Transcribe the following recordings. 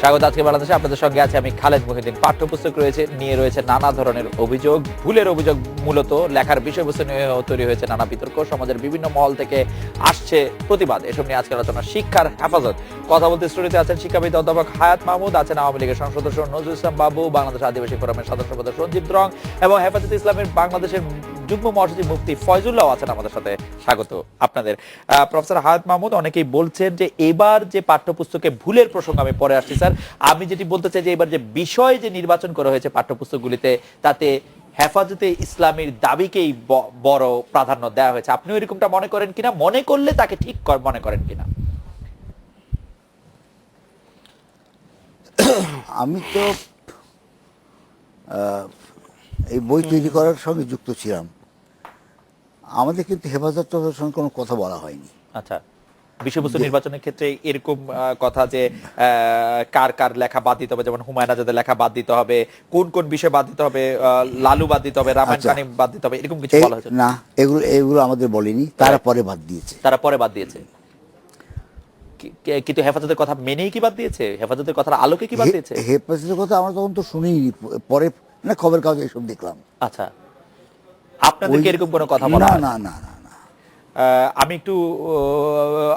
স্বাগত আজকে বাংলাদেশে। আপনাদের সঙ্গে আছে আমি খালেদ মহিউদ্দিন। পাঠ্যপুস্তক নিয়ে রয়েছে নানা ধরনের অভিযোগ, ভুলের অভিযোগ, মূলত লেখার বিষয়বস্তু নিয়ে তৈরি হয়েছে নানা বিতর্ক, সমাজের বিভিন্ন মহল থেকে আসছে প্রতিবাদ। এসব নিয়ে আজকে আলোচনা শিক্ষার হেফাজত। কথা বলতে স্টুডিওতে আছেন শিক্ষাবিদ অধ্যাপক হায়াত মাহমুদ, আছেন আওয়ামী লীগের সংসদ সদস্য নজরুল ইসলাম বাবু, বাংলাদেশ আদিবাসী ফোরামের সদস্য সদস্য সঞ্জীব রং এবং হেফাজত ইসলামের বাংলাদেশের যুগ্ম মহাসচিব মুফতি ফয়জুল্লাহ আছেন আমাদের সাথে। স্বাগত আপনাদের। প্রফেসর হায়াত মাহমুদ, অনেকেই বলছেন যে এবার যে পাঠ্যপুস্তকে ভুলের প্রসঙ্গ, আমি পরে আসছি স্যার, আমি যেটি বলতে চাই যে এবার যে বিষয় যে নির্বাচন করা হয়েছে পাঠ্যপুস্তকগুলিতে, তাতে হেফাজতে ইসলামের দাবিকেই বড় প্রাধান্য দেওয়া হয়েছে। আপনিও এরকমটা মনে করেন কিনা? মনে করলে তাকে ঠিক মনে করেন কিনা? আমি তো এই বই তৈরি করার সঙ্গে যুক্ত ছিলাম। আমাদের কিন্তু হেফাজতের সঙ্গে কোনো কথা বলা হয়নি। আচ্ছা, বিষয়বস্তু নির্বাচনের ক্ষেত্রে এরকম কথা যে কার কার লেখা বাদ দিতে হবে, যেমন হুমায়ুন আজাদের লেখা বাদ দিতে হবে, কোন কোন বিষয় বাদ দিতে হবে, লালু বাদ দিতে হবে, রামায়ণ কাহিনী বাদ দিতে হবে, এরকম কিছু বলা হয়েছে না? এগুলো আমাদের বলেনি, তারা পরে বাদ দিয়েছে। তারা পরে বাদ দিয়েছে, কিন্তু হেফাজতের কথা মেনেই কি বাদ দিয়েছে? হেফাজতের কথার আলোকে কি বাদ দিয়েছে? হেফাজতের কথা আমরা তখন তো শুনিনি, পরে না খবর কাগজে এসব দেখলাম। আচ্ছা, আপনাদেরকে এরকম কোনো কথা বলা? না না না না। আমি একটু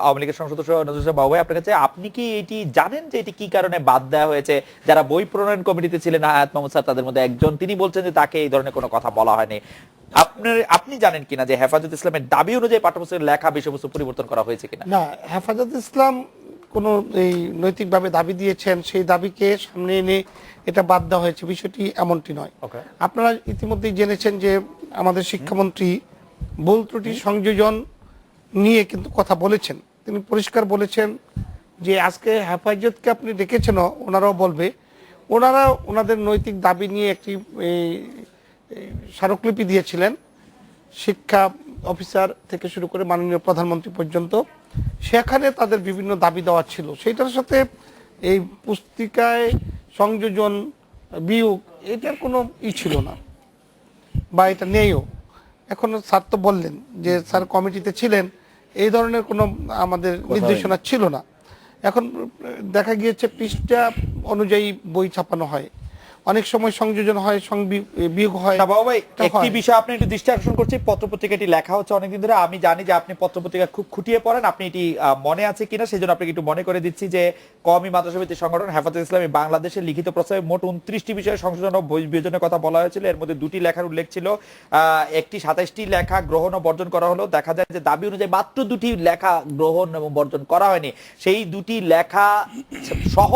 আওয়ামী লীগের সংসদ সদস্য নজরুল ইসলাম বাবু, আপনার কাছে, আপনি কি এটি জানেন যে এটি কি কারণে বাদ দেওয়া হয়েছে? যারা বই প্রণয়ন কমিটিতে ছিলেন হায়াত মাহমুদ স্যার তাদের মধ্যে একজন, তিনি বলছেন যে তাকে এই ধরনের কোনো কথা বলা হয়নি। আপনি জানেন কিনা যে হেফাজত ইসলামের দাবি অনুযায়ী পাঠ্যপুস্তকের লেখা বিষয়বস্তু পরিবর্তন করা হয়েছে কিনা? না, হেফাজত ইসলাম কোনো এই নৈতিকভাবে দাবি দিয়েছেন, সেই দাবিকে সামনে এনে এটা বাদ দেওয়া হয়েছে, বিষয়টি এমনটি নয়। আপনারা ইতিমধ্যেই জেনেছেন যে আমাদের শিক্ষামন্ত্রী ভুল ত্রুটি সংযোজন নিয়ে কিন্তু কথা বলেছেন। তিনি পরিষ্কার বলেছেন যে আজকে হেফাজতকে আপনি ডেকেছেন, ওনারাও বলবে, ওনারা ওনাদের নৈতিক দাবি নিয়ে একটি স্মারকলিপি দিয়েছিলেন, শিক্ষা অফিসার থেকে শুরু করে মাননীয় প্রধানমন্ত্রী পর্যন্ত। সেখানে তাদের বিভিন্ন দাবি দেওয়া ছিল, সেইটার সাথে এই পুস্তিকায় সংযোজন বিয়োগ এটার কোনো ছিল না, বা এটা নেইও। এখন স্যার তো বললেন যে স্যার কমিটিতে ছিলেন, এই ধরনের কোনো আমাদের নির্দেশনা ছিল না। এখন দেখা গিয়েছে পৃষ্ঠা অনুযায়ী বই ছাপানো হয়, অনেক সময় সংযোজন হয়, বিয়োগ হয়। একটি বিষয় আপনি একটু দৃষ্টি আকর্ষণ করছি, পত্রপত্রিকাটি লেখা হচ্ছে অনেকদিন ধরে। আমি জানি যে আপনি পত্রপত্রিকা খুব খুঁটিয়ে পড়েন, আপনি এটি মনে আছে কিনা সেই জন্য আপনাকে একটু মনে করে দিচ্ছি যে কওমি মাদ্রাসা ভিত্তিক সংগঠন হেফাজত ইসলামী বাংলাদেশের লিখিত প্রস্তাবে মোট 29টি বিষয়ে সংশোধন ও বিয়োজনের কথা বলা হয়েছিল। এর মধ্যে 2টি লেখার উল্লেখ ছিল, একটি 27টি লেখা গ্রহণ ও বর্জন করা হলো। দেখা যায় যে দাবি অনুযায়ী মাত্র 2টি লেখা গ্রহণ এবং বর্জন করা হয়নি। সেই 2টি লেখা সহ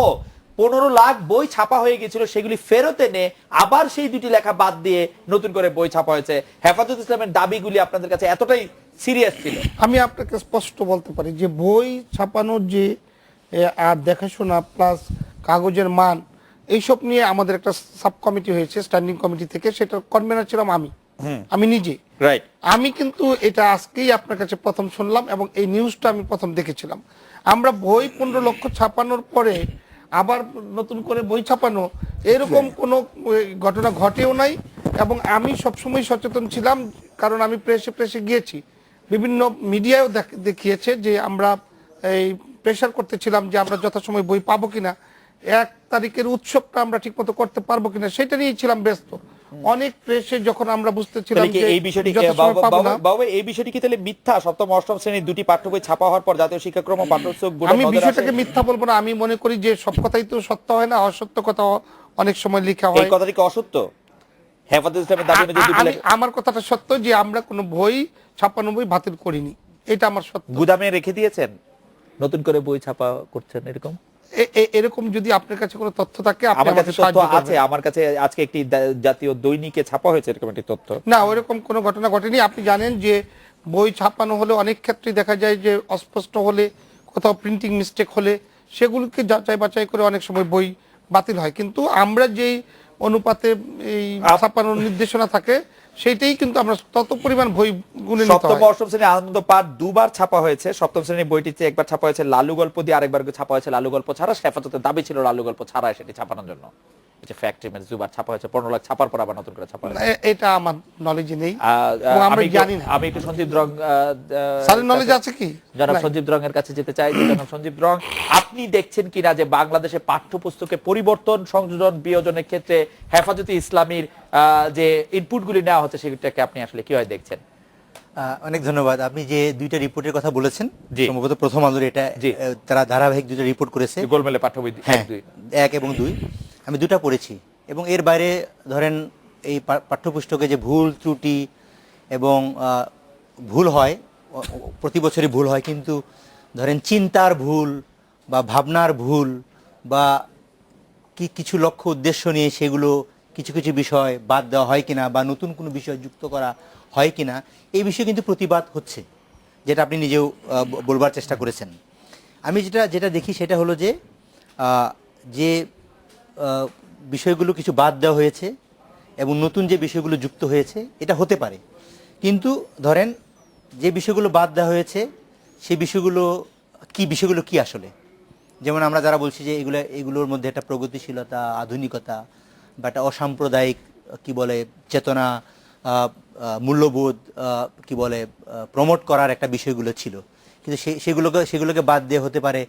15 লাখ বই ছাপা হয়ে গেছিল, সেগুলি ফেরত এনে আবার সেই 2টি লেখা বাদ দিয়ে নতুন করে বই ছাপা হয়েছে। হেফাজত ইসলামের দাবিগুলি আপনাদের কাছে এতটাই সিরিয়াস ছিল? আমি আপনাকে স্পষ্ট বলতে পারি যে বই ছাপানোর যে আর দেখাশোনা প্লাস কাগজের মান, এইসব নিয়ে আমাদের একটা সাব কমিটি হয়েছে স্ট্যান্ডিং কমিটি থেকে, সেটা কনভেনার ছিলাম আমি নিজে। আমি কিন্তু এটা আজকেই আপনার কাছে প্রথম শুনলাম এবং এই নিউজটা আমি প্রথম দেখেছিলাম। আমরা বই 15 লক্ষ ছাপানোর পরে আবার নতুন করে বই ছাপানো, এরকম কোনো ঘটনা ঘটেও নাই। এবং আমি সবসময় সচেতন ছিলাম, কারণ আমি প্রেসে গিয়েছি, বিভিন্ন মিডিয়াও দেখিয়েছে যে আমরা এই প্রেশার করতেছিলাম যে আমরা যথাসময় বই পাবো কিনা, 1 তারিখের উৎসবটা আমরা ঠিকমতো করতে পারবো কিনা, সেটা নিয়েই ছিলাম ব্যস্ত। অনেক প্রেসে যখন আমরা বুঝতেছিলাম যে এই বিষয়টি কি তাহলে মিথ্যা? সপ্তম অষ্টম শ্রেণীর 2টি পাঠ্য বই ছাপা হওয়ার পর জাতীয় শিক্ষাক্রম ও পাঠ্যপুস্তক বোর্ড, আমি বিষয়টাকে মিথ্যা বলবো না। আমি মনে করি যে সব কথাই তো সত্য হয় না, অসত্য কথা অনেক সময় লেখা হয়। এই কথাটি কি অসত্য? হেফাজত ইসলামের দাবি অনুযায়ী আমার কথাটা সত্য যে আমরা কোনো বই 56 বই বাতিল করিনি, এটা আমার সত্য। গুদামে রেখে দিয়েছেন, নতুন করে বই ছাপা করছেন, এরকম এরকম যদি আপনার কাছে কোনো তথ্য থাকে? আমার কাছে তথ্য আছে, আমার কাছে আজকে একটি জাতীয় দৈনিকে ছাপা হয়েছে এরকম একটি তথ্য। না, ওইরকম কোনো ঘটনা ঘটেনি। আপনি জানেন যে বই ছাপানো হলে অনেক ক্ষেত্রে দেখা যায় যে অস্পষ্ট হলে, কোথাও প্রিন্টিং মিস্টেক হলে, সেগুলোকে যাচাই বাছাই করে অনেক সময় বই বাতিল হয়। কিন্তু আমরা যেই অনুপাতে এই ছাপানোর নির্দেশনা থাকে, সেইটাই কিন্তু আমরা তত পরিমাণ বই গুনে নিতে হয়। সপ্তম অষ্টম শ্রেণী আনন্দ পাঠ 2বার ছাপা হয়েছে। সপ্তম শ্রেণীর বইটিতে একবার ছাপা হয়েছে লালু গল্প দিয়ে, আরেকবার ছাপা হয়েছে লালু গল্প ছাড়া। হেফাজতের দাবি ছিল লালু গল্প ছাড়া সেটি ছাপানোর জন্য। যে ফ্যাক্টরি মানে জুবার ছাপা হয়েছে 15 লাখ ছাপার পর আবার নতুন করে ছাপা হয়েছে। এটা আমার নলেজে নেই এবং আমরা জানি না। আমি একটু সঞ্জীব রং স্যারের নলেজ আছে কি? জনাব সঞ্জীব রঙের কাছে যেতে চাই। জনাব সঞ্জীব রং, আপনি দেখছেন কিনা যে বাংলাদেশে পাঠ্যপুস্তকে পরিবর্তন, সংযোজন, বিয়োজনের ক্ষেত্রে হেফাজতে ইসলামীর যে ইনপুটগুলি নেওয়া হচ্ছে সেটাকে আপনি আসলে কিভাবে দেখছেন? অনেক ধন্যবাদ। আপনি যে দুইটা রিপোর্টের কথা বলেছেন, জি। সম্ভবত প্রথম আলোর এটা তারা ধারাবাহিক দুইটা রিপোর্ট করেছে, গোলমেলে পাঠ্যবই হ্যাঁ, 1 এবং 2। আমি দুটা পড়েছি এবং এর বাইরে ধরেন এই পাঠ্যপুস্তকে যে ভুল ত্রুটি এবং ভুল হয়, প্রতি বছরই ভুল হয়, কিন্তু ধরেন চিন্তার ভুল বা ভাবনার ভুল বা কিছু লক্ষ্য উদ্দেশ্য নিয়ে সেগুলো কিছু কিছু বিষয় বাদ দেওয়া হয় কিনা বা নতুন কোনো বিষয় যুক্ত করা হয় কিনা, এই বিষয়ে কিন্তু প্রতিবাদ হচ্ছে, যেটা আপনি নিজেও বলবার চেষ্টা করেছেন। আমি যেটা দেখি সেটা হলো যে যে বিষয়গুলো কিছু বাদ দেওয়া হয়েছে এবং নতুন যে বিষয়গুলো যুক্ত হয়েছে এটা হতে পারে, কিন্তু ধরেন যে বিষয়গুলো বাদ দেওয়া হয়েছে সেই বিষয়গুলো কি আসলে, যেমন আমরা যারা বলছি যে এগুলোর মধ্যে একটা প্রগতিশীলতা, আধুনিকতা বা একটা অসাম্প্রদায়িক কি বলে চেতনা, মূল্যবোধ কি বলে প্রমোট করার একটা বিষয়গুলো ছিল, কিন্তু সেগুলোকে বাদ দিয়ে হতে পারে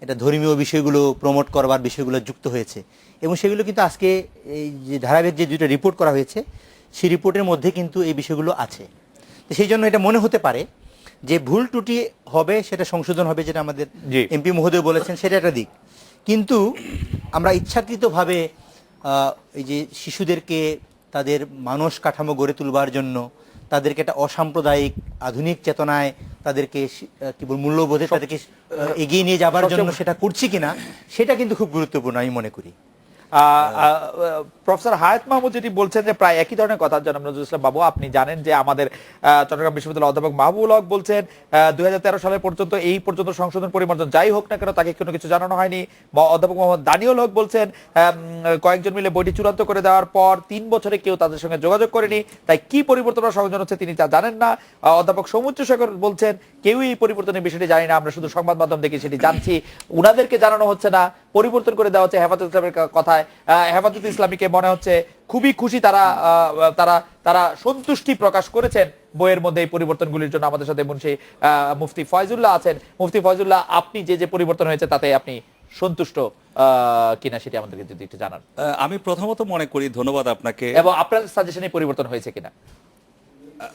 এটা ধর্মীয় বিষয়গুলো প্রমোট করবার বিষয়গুলো যুক্ত হয়েছে, এবং সেগুলো কিন্তু আজকে এই যে ধারাবাহিক যে দুইটা রিপোর্ট করা হয়েছে সেই রিপোর্টের মধ্যে কিন্তু এই বিষয়গুলো আছে। তো সেই জন্য এটা মনে হতে পারে যে ভুল ত্রুটি হবে, সেটা সংশোধন হবে, যেটা আমাদের এমপি মহোদয় বলেছেন, সেটা একটা দিক। কিন্তু আমরা ইচ্ছাকৃতভাবে এই যে শিশুদেরকে তাদের মানস কাঠামো গড়ে তুলবার জন্য তাদেরকে একটা অসাম্প্রদায়িক আধুনিক চেতনায় তাদেরকে কি বল মূল্যবোধে তাদেরকে এগিয়ে নিয়ে যাবার জন্য সেটা করছি কিনা, সেটা কিন্তু খুব গুরুত্বপূর্ণ আমি মনে করি। প্রফেসর হায়াত মাহমুদ যেটি বলছেন যে প্রায় একই ধরনের কথা। জনাব নজরুল ইসলাম বাবু, আপনি জানেন যে আমাদের চট্টগ্রাম বিশ্ববিদ্যালয়ের অধ্যাপক মাহবুবুল হক বলছেন 2013 সালের পর্যন্ত এই পর্যন্ত সংশোধন পরিমার্জন যাই হোক না কেন তাকে কোনো কিছু জানানো হয়নি। অধ্যাপক মোহাম্মদ দানিউল হক বলছেন কয়েকজন মিলে বইটি চূড়ান্ত করে দেওয়ার পর 3 বছরে কেউ তাদের সঙ্গে যোগাযোগ করেনি, তাই কি পরিবর্তন বা সংযোজন হচ্ছে তিনি তা জানেন না। অধ্যাপক সমুদ্র শেখর বলছেন কেউই এই পরিবর্তনের বিষয়টি জানি না, আমরা শুধু সংবাদ মাধ্যম দেখে সেটি জানছি, উনাদেরকে জানানো হচ্ছে না, পরিবর্তন করে দেওয়া হচ্ছে। হেফাজত ইসলামের কথায় হেফাজত ইসলামীকে মনে হচ্ছে খুবই খুশি, তারা সন্তুষ্টি প্রকাশ করেছেন বইয়ের মধ্যে এই পরিবর্তনগুলির জন্য। আমাদের সাথে মুফতি ফয়জুল্লাহ আছেন। মুফতি ফয়জুল্লাহ, আপনি যে পরিবর্তন হয়েছে তাতে আপনি সন্তুষ্ট কিনা সেটি আমাদেরকে যদি একটু জানান। আমি প্রথমত মনে করি, ধন্যবাদ আপনাকে, এবং আপনার সাজেশনে পরিবর্তন হয়েছে কিনা।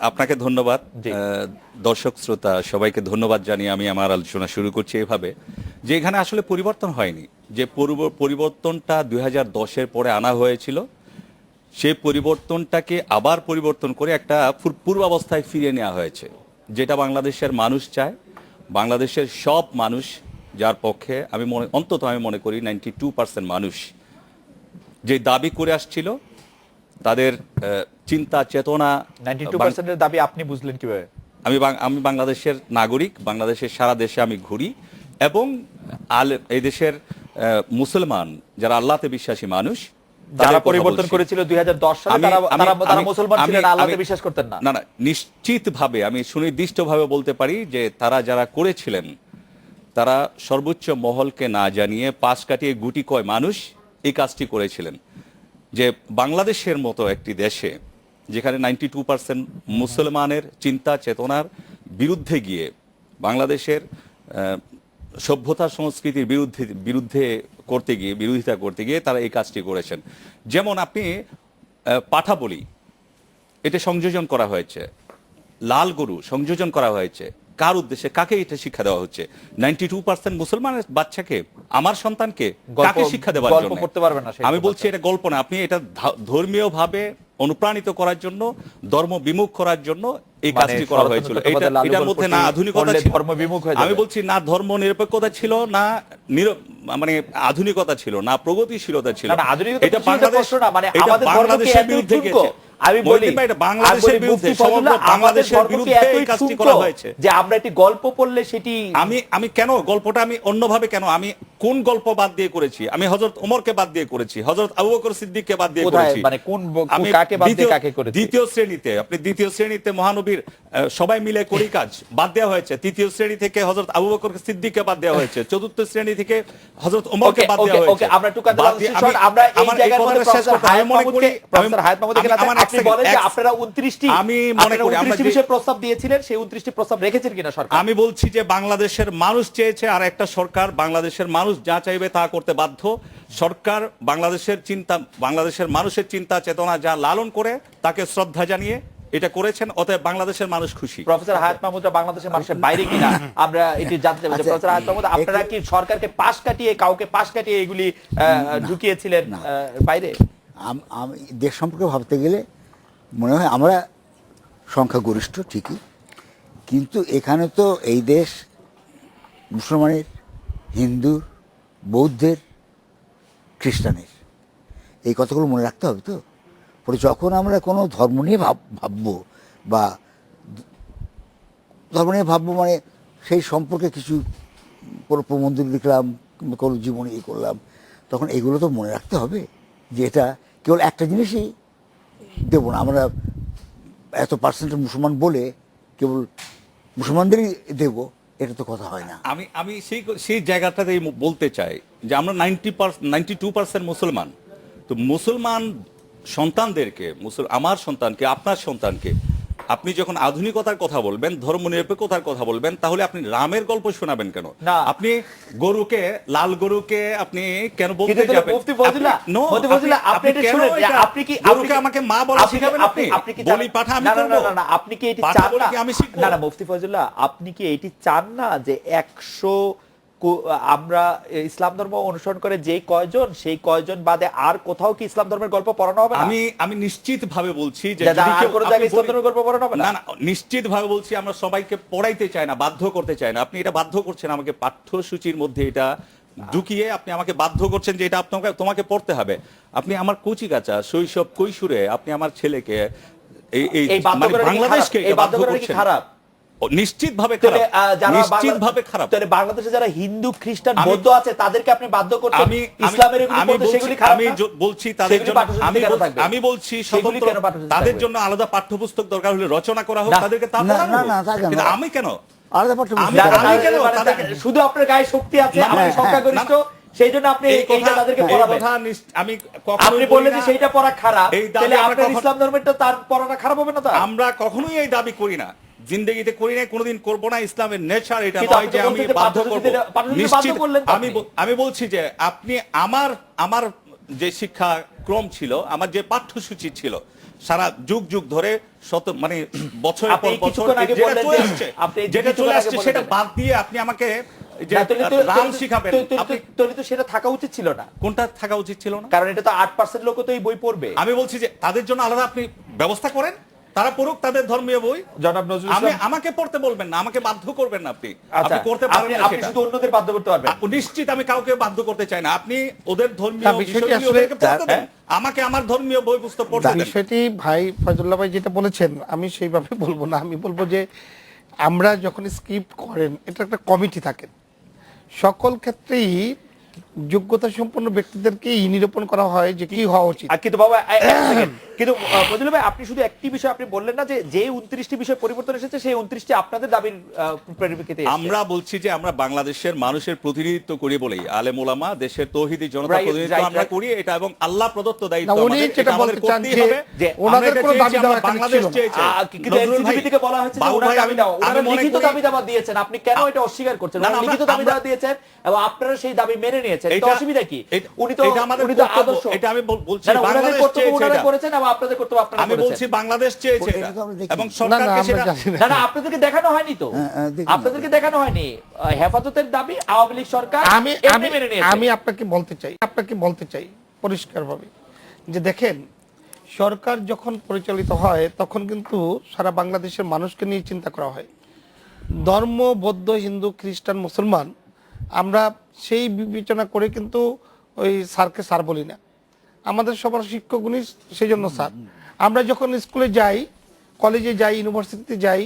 আপনাকে ধন্যবাদ। দর্শক শ্রোতা সবাইকে ধন্যবাদ জানিয়ে আমি আমার আলোচনা শুরু করছি এভাবে যে এখানে আসলে পরিবর্তন হয়নি, যে পরিবর্তনটা 2010-এর পরে আনা হয়েছিল সেই পরিবর্তনটাকে আবার পরিবর্তন করে একটা পূর্বাবস্থায় ফিরিয়ে নেওয়া হয়েছে, যেটা বাংলাদেশের মানুষ চায়। বাংলাদেশের সব মানুষ, যার পক্ষে আমি মনে করি 92% মানুষ যে দাবি করে আসছিল, তাদের চিন্তা চেতনা 92%-এর দাবি আপনি বুঝলেন কিভাবে? আমি বাংলাদেশের নাগরিক, বাংলাদেশের সারা দেশে আমি ঘুরি, এবং এই দেশের মুসলমান যারা আল্লাহতে বিশ্বাসী মানুষ, যারা পরিবর্তন করেছিল 2010 সালে, তারা মুসলমান ছিলেন, আল্লাহতে বিশ্বাস করতেন না। না, নিশ্চিতভাবে আমি সুনির্দিষ্টভাবে বলতে পারি যে তারা যারা করেছিলেন তারা সর্বোচ্চ মহলকে না জানিয়ে পাশ কাটিয়ে গুটি কয় মানুষ এই কাজটি করেছিলেন। যে বাংলাদেশের মতো একটি দেশে যেখানে 92% মুসলমানের চিন্তা চেতনার বিরুদ্ধে গিয়ে বাংলাদেশের সভ্যতা সংস্কৃতির বিরোধিতা করতে গিয়ে তারা এই কাজটি করেছেন। যেমন আপনি পাঠাবলি, এটা সংযোজন করা হয়েছে, লাল গরু সংযোজন করা হয়েছে, কার উদ্দেশ্যে, কাকে এটা শিক্ষা দেওয়া হচ্ছে? 92% মুসলমানের বাচ্চাকে, আমার সন্তানকে কাকে শিক্ষা দেওয়ার জন্য? আমি বলছি এটা গল্প না, আপনি এটা ধর্মীয় ভাবে অনুপ্রাণিত করার জন্য, ধর্ম বিমুখ করার জন্য এই কাজটি করা হয়েছিল। এটার মধ্যে না আধুনিকতা ছিল, আমি বলছি না ধর্ম নিরপেক্ষতা ছিল, না মানে আধুনিকতা ছিল, না প্রগতিশীলতা ছিল। এটা বাংলাদেশের বিরুদ্ধে গেছে। আমি বলি বাংলাদেশের বিরুদ্ধে, বাংলাদেশের বিরুদ্ধে এই কাজটি করা হয়েছে। যে আমরা একটি গল্প পড়লে সেটি আমি কেন গল্পটা আমি অন্যভাবে কেন আমি কোন গল্প বাদ দিয়ে করেছি? আমি হযরত ওমরকে বাদ দিয়ে করেছি, হযরত আবু বকর সিদ্দিককে বাদ দিয়ে কোথায় করেছি। মানে কাকে বাদ দিয়ে কাকে করেছি? দ্বিতীয় শ্রেণীতে, আপনি দ্বিতীয় শ্রেণীতে মহানবীর সবাই মিলে করি কাজ বাদ দেওয়া হয়েছে। তৃতীয় শ্রেণী থেকে হযরত আবু বকর সিদ্দিককে বাদ দেওয়া হয়েছে। চতুর্থ শ্রেণী থেকে হযরত ওমরকে বাদ দেওয়া হয়েছে। ওকে, আমরা টুকা দিলাম শিশর। আমরা এই জায়গার মধ্যে প্রফেসর হায়াত মাহমুদকে আপনি বলেন যে আপনারা 29টি আমি মনে করি আমরা 29টি বিষয়ে প্রস্তাব দিয়েছিলেন, সেই 29টি প্রস্তাব রেখেছেন কিনা সরকার? আমি বলছি যে বাংলাদেশের মানুষ চেয়েছে আর একটা সরকার, বাংলাদেশের মানুষ যা চাইবে তা করতে বাধ্য। সরকার বাংলাদেশের মানুষের চিন্তা চেতনা যা লালন করে তাকে শ্রদ্ধা জানিয়ে এটা করেছেন, অতএব বাংলাদেশের মানুষ খুশি। প্রফেসর হায়াত মাহমুদরা বাংলাদেশের মানুষের বাইরে কিনা আমরা এটি জানতে চাই। আচ্ছা, প্রফেসর হায়াত মাহমুদ, আপনারা কি সরকারকে কাউকে পাশ কাটিয়ে এগুলি ঢুকিয়েছিলেন বাইরে? আমি দেশ সম্পর্কে ভাবতে গেলে মনে হয় আমরা সংখ্যাগরিষ্ঠ ঠিকই, কিন্তু এখানে তো এই দেশ মুসলমানের, হিন্দুর, বৌদ্ধের, খ্রিস্টানের, এই কথাগুলো মনে রাখতে হবে। তো পরে যখন আমরা কোনো ধর্ম নিয়ে ভাববো বা ধর্ম নিয়ে ভাববো মানে সেই সম্পর্কে কিছু প্রবন্ধ লিখলাম, কোনো জীবনী করলাম, তখন এগুলো তো মনে রাখতে হবে যে এটা কেবল একটা জিনিসই দেবো না আমরা, এত পার্সেন্টের মুসলমান বলে কেবল মুসলমানদেরই দেব, এটা তো কথা হয় না। আমি সেই জায়গাটাতেই বলতে চাই যে আমরা 92% মুসলমান। তো মুসলমান সন্তানদেরকে, আমার সন্তানকে, আপনার সন্তানকে আপনি যখন আধুনিকতার কথা বলবেন, ধর্মনিরপেক্ষতার কথা বলবেন, তাহলে আপনি রামের গল্প শোনাবেন কেন? না। আপনি লাল গরুকে আপনি কেন বলতে কিন্তু যাবেন? মুফতি ফজলুল্লাহ, মুফতি ফজলুল্লাহ, আপনি এটা শুনেন যে আপনি কি গরুকে আমাকে মা বলা শিখাবেন? আপনি কি বলি পাঠা আমি করব? না, আপনি কি এটি পাঠা চান বলি না? কি আমি শিখবো? না, মুফতি ফজলুল্লাহ, আপনি কি এটি চান না যে 100 আমরা ইসলাম ধর্ম অনুসরণ করে যে কয়জন, সেই কয়জন বাদে আর কোথাও কি ইসলাম ধর্মের গল্প পড়ানো হবে না? আমি নিশ্চিতভাবে বলছি যে দাদা, আর কোনো জায়গায় ইসলাম ধর্মের গল্প পড়ানো হবে না? না, নিশ্চিতভাবে বলছি আমরা সবাইকে পড়াইতে চাই না, বাধ্য করতে চাই না। আপনি এটা বাধ্য করছেন আমাকে, পাঠ্যসূচির মধ্যে এটা ঢুকিয়ে আপনি আমাকে বাধ্য করছেন যে এটা তোমাকে পড়তে হবে। আপনি আমার কচিকাঁচা শৈশব কৈশোরে আপনি আমার ছেলেকে এই বাধ্য করাটা কি বাংলাদেশকে খারাপ? এই বাধ্য করাটা কি খারাপ? নিশ্চিতভাবে খারাপ, নিশ্চিতভাবে খারাপ। তাহলে বাংলাদেশে যারা হিন্দু, খ্রিস্টান, বৌদ্ধ আছে তাদেরকে আপনি বাধ্য করছেন ইসলামের এগুলি পড়তে, সেগুলি খারাপ না? আমি বলছি তাদের জন্য, আমি বলছি স্বতন্ত্র তাদের জন্য আলাদা পাঠ্যপুস্তক দরকার হলে রচনা করা হোক, তাদেরকে তা পড়ানো হোক। কিন্তু আমি কেন আলাদা পাঠ্যপুস্তক শুধু আপনার গায়ে শক্তি আছে, আপনি সংখ্যাগরিষ্ঠ, সেই জন্য আপনি এইটা তাদেরকে পড়াবেন। আপনি বললেন যে সেইটা পড়া খারাপ, তাহলে আপনার ইসলাম ধর্মেরটা তার পড়াটা খারাপ হবে না? তো আমরা কখনোই এই দাবি করি না, জিন্দেগিতে করি না, কোনোদিন করব না। ইসলামের নেচার এটা কিন্তু নয় যে আমি বাধ্য করব। নিশ্চিত আমি বলছি যে আপনি আমার যে শিক্ষা ক্রম ছিল, আমার যে পাঠ্যসূচি ছিল সারা যুগ যুগ ধরে মানে বছরের পর বছর যেটা চলে আসছে সেটা বাদ দিয়ে আপনি আমাকে যে রাম শিখাবেন, তো সেটা থাকা উচিত ছিল না। কোনটা থাকা উচিত ছিল না? কারণ এটা তো 8% লোক তো এই বই পড়বে। আমি বলছি যে তাদের জন্য আলাদা আপনি ব্যবস্থা করেন, তারা পড়ুক তাদের ধর্মীয় বই। জনাব নজরুল ইসলাম, আমাকে পড়তে বলবেন না, আমাকে বাধ্য করবেন না। আপনি আচ্ছা, করতে পারবেন না, আপনি শুধু অন্যদের বাধ্য করতে পারবেন। নিশ্চিত আমি কাউকে বাধ্য করতে চাই না। আপনি ওদের ধর্মীয় বিষয়গুলো ওদেরকে পড়তে দেন, আমাকে আমার ধর্মীয় বই পুস্তক পড়তে দেন। বিষয়টি ভাই ফজলুল্লাহ ভাই যেটা বলেছেন আমি সেইভাবে বলবো না। আমি বলবো যে আমরা যখন স্ক্রিপ্ট করেন, এটা একটা কমিটি থাকেন, সকল ক্ষেত্রেই যোগ্যতা সম্পন্ন ব্যক্তিদেরকে নিরূপণ করা হয় যে কি হওয়া উচিত। কিন্তু বাবা কিন্তু ফজলুল ভাই, আপনি শুধু একটি বিষয় আপনি বললেন না যে 29টি বিষয় পরিবর্তন এসেছে, সেই 29টি আপনাদের দাবির পরিপ্রেক্ষিতে এসেছে। আমরা বলছি যে আমরা বাংলাদেশের মানুষের প্রতিনিধিত্ব করি বলেই আলেম ওলামা, দেশের তৌহিদি জনতা প্রতিনিধিত্ব আমরা করি, এটা এবং আল্লাহ প্রদত্ত দায়িত্ব আমাদের, এটা আমাদের করতেই হবে। যে ওনাদের কোনো দাবি দাওয়া বাংলাদেশ চেয়েছে, কিন্তু এনসিটিভি থেকে বলা হয়েছে যে ওনারা দাবি দাওয়া, ওনারা লিখিত দাবি দাওয়া দিয়েছেন, আপনি কেন এটা অস্বীকার করছেন? ওনারা লিখিত দাবি দাওয়া দিয়েছেন এবং আপনারা সেই দাবি মেনে নিয়েছেন, তো অসুবিধা কি? উনি তো আদর্শ, এটা আমি বলছি বাংলাদেশ ওনারা করেছেন এবং আপনাদের কর্তব্য আপনারা আমি বলছি বাংলাদেশ চেয়েছে এবং সরকারকে সেটা না, আপনাদেরকে দেখানো হয়নি তো, আপনাদেরকে দেখানো হয়নি। হেফাজতের দাবি আওয়ামী লীগ সরকার মেনে নিয়েছে। আমি আপনাকে বলতে চাই পরিষ্কারভাবে যে দেখেন, সরকার যখন পরিচালিত হয় তখন কিন্তু সারা বাংলাদেশের মানুষকে নিয়ে চিন্তা করা হয়। ধর্ম, বৌদ্ধ, হিন্দু, খ্রিস্টান, মুসলমান, আমরা সেই বিবেচনা করে কিন্তু ওই স্যারকে স্যার বলি না, আমাদের সবার শিক্ষকগুলি সেই জন্য স্যার। আমরা যখন স্কুলে যাই, কলেজে যাই, ইউনিভার্সিটিতে যাই,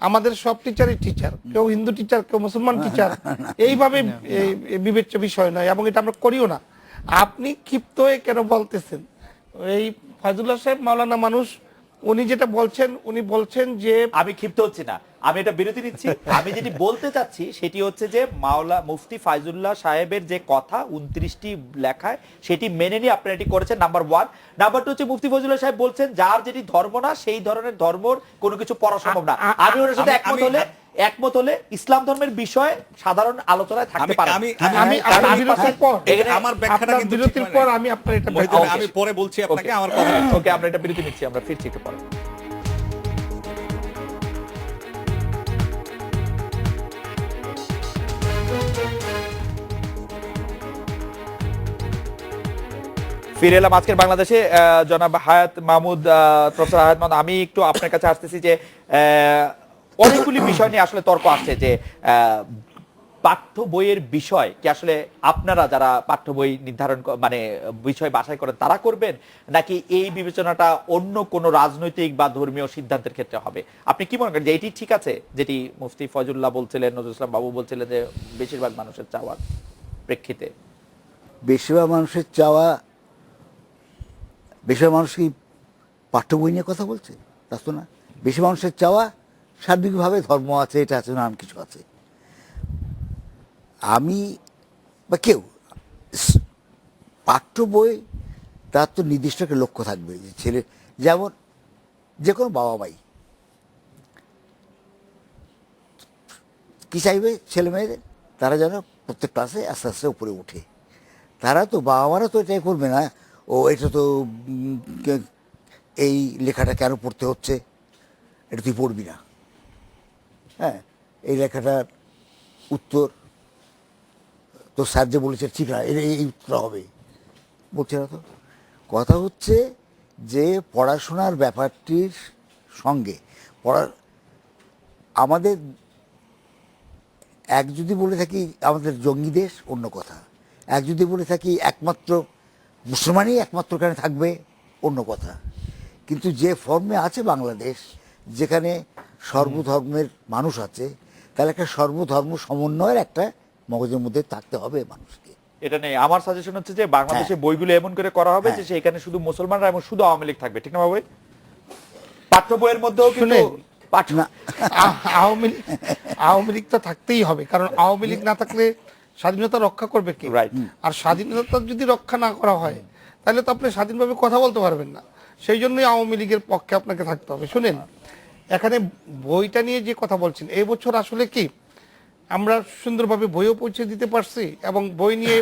আমাদের সব টিচারই টিচার, কেউ হিন্দু টিচার, কেউ মুসলমান টিচার, এইভাবে বিবেচ্য বিষয় নয়, এবং এটা আমরা করিও না। আপনি ক্ষিপ্ত হয়ে কেন বলতেছেন? এই ফয়জুল্লাহ সাহেব মাওলানা মানুষ, উনি যেটা বলছেন, উনি বলছেন যে আমি ক্ষিপ্ত হচ্ছি না, আমি এটা বিরতি নিচ্ছি। আমি যেটি বলতে চাচ্ছি সেটি হচ্ছে যে মাওলা মুফতি ফায়জুল্লাহ সাহেবের যে কথা 29টি লেখায়, সেটি মেনে নিয়ে আপনারা এটি করেছেন, নাম্বার 1। নাম্বার 2 হচ্ছে মুফতি ফায়জুল্লাহ সাহেব বলছেন যার যেটি ধর্ম না সেই ধরনের ধর্মর কোনো কিছু পড়া সম্ভব না। আমি ওনার সাথে একমত হলে ইসলাম ধর্মের বিষয়ে সাধারণ আলোচনায় থাকতে পারে। আমি আপনার বিরতির পর, আমার ব্যাখ্যাটা আপনার কিন্তু বিরতির পর আমি আপনার এটা আমি পরে বলছি আপনাকে আমার কথা। ওকে, আমরা এটা বিরতি নিচ্ছি, আমরা ফিরছি একটু পরে। ফিরে এলাম আজকের বাংলাদেশে। জনাব হায়াত মাহমুদ, প্রফেসর হায়াত মাহমুদ, আমি একটু আপনার কাছে আসতেছি যে অনেকগুলি বিষয় নিয়ে আসলে তর্ক আসছে যে পাঠ্য বইয়ের বিষয় কি আসলে আপনারা যারা পাঠ্য বই নির্ধারণ মানে বিষয় বাছাই করেন তারা করবেন, নাকি এই বিবেচনাটা অন্য কোনো রাজনৈতিক বা ধর্মীয় সিদ্ধান্তের ক্ষেত্রে হবে? আপনি কি মনে করেন যে এটি ঠিক আছে যেটি মুফতি ফয়জুল্লাহ বলছিলেন, নজরুল ইসলাম বাবু বলছিলেন যে বেশিরভাগ মানুষের চাওয়ার প্রেক্ষিতে? বেশিরভাগ মানুষের চাওয়া, বেশিরভাগ মানুষ কি পাঠ্য বই নিয়ে কথা বলছে? তা তো না। বেশি মানুষের চাওয়া সার্বিকভাবে ধর্ম আছে, এটা আছে, নানান কিছু আছে। আমি বা কেউ পাঠ্য বই, তার তো নির্দিষ্ট একটা লক্ষ্য থাকবে যে ছেলে, যেমন যে কোনো বাবা মাই কি চাইবে ছেলে মেয়েদের, তারা যেন প্রত্যেক ক্লাসে আস্তে আস্তে উপরে ওঠে। তারা তো, বাবা মারা তো এটাই করবে না, ও এটা তো এই লেখাটা কেন পড়তে হচ্ছে, এটা তুই পড়বি না, হ্যাঁ এই লেখাটার উত্তর তো স্যার যে বলেছে ঠিক না, এই উত্তর হবে, বলছে না তো। কথা হচ্ছে যে পড়াশোনার ব্যাপারটির সঙ্গে আমাদের এক যদি বলে থাকি আমাদের জঙ্গি দেশ, অন্য কথা। এক যদি বলে থাকি একমাত্র মুসলমানই একমাত্র এখানে থাকবে, অন্য কথা। কিন্তু যে ফর্মে আছে বাংলাদেশ, যেখানে সর্বধর্মের মানুষ আছে, তাহলে একটা সর্বধর্ম সমন্বয়ের একটা মগজের মধ্যে থাকতে হবে মানুষকে। এটা নেই। আমার সাজেশন হচ্ছে যে বাংলাদেশে বইগুলো এমন করে করা হবে যে সেখানে শুধু মুসলমানরা এবং শুধু আওয়ামী লীগ থাকবে, ঠিক না বাবু? পাঠ্য বইয়ের মধ্যেও কিন্তু আওয়ামী লীগ তো থাকতেই হবে, কারণ আওয়ামী লীগ না থাকলে স্বাধীনতা রক্ষা করবে কে? আর স্বাধীনতা যদি রক্ষা না করা হয় তাহলে তো আপনি স্বাধীনভাবে কথা বলতে পারবেন না। সেই জন্যই আওয়ামী লীগের পক্ষে আপনাকে থাকতে হবে। শুনেন, এখানে বইটা নিয়ে যে কথা বলছেন, এই বছর আসলে কি আমরা সুন্দরভাবে বইও পৌঁছে দিতে পারছি, এবং বই নিয়ে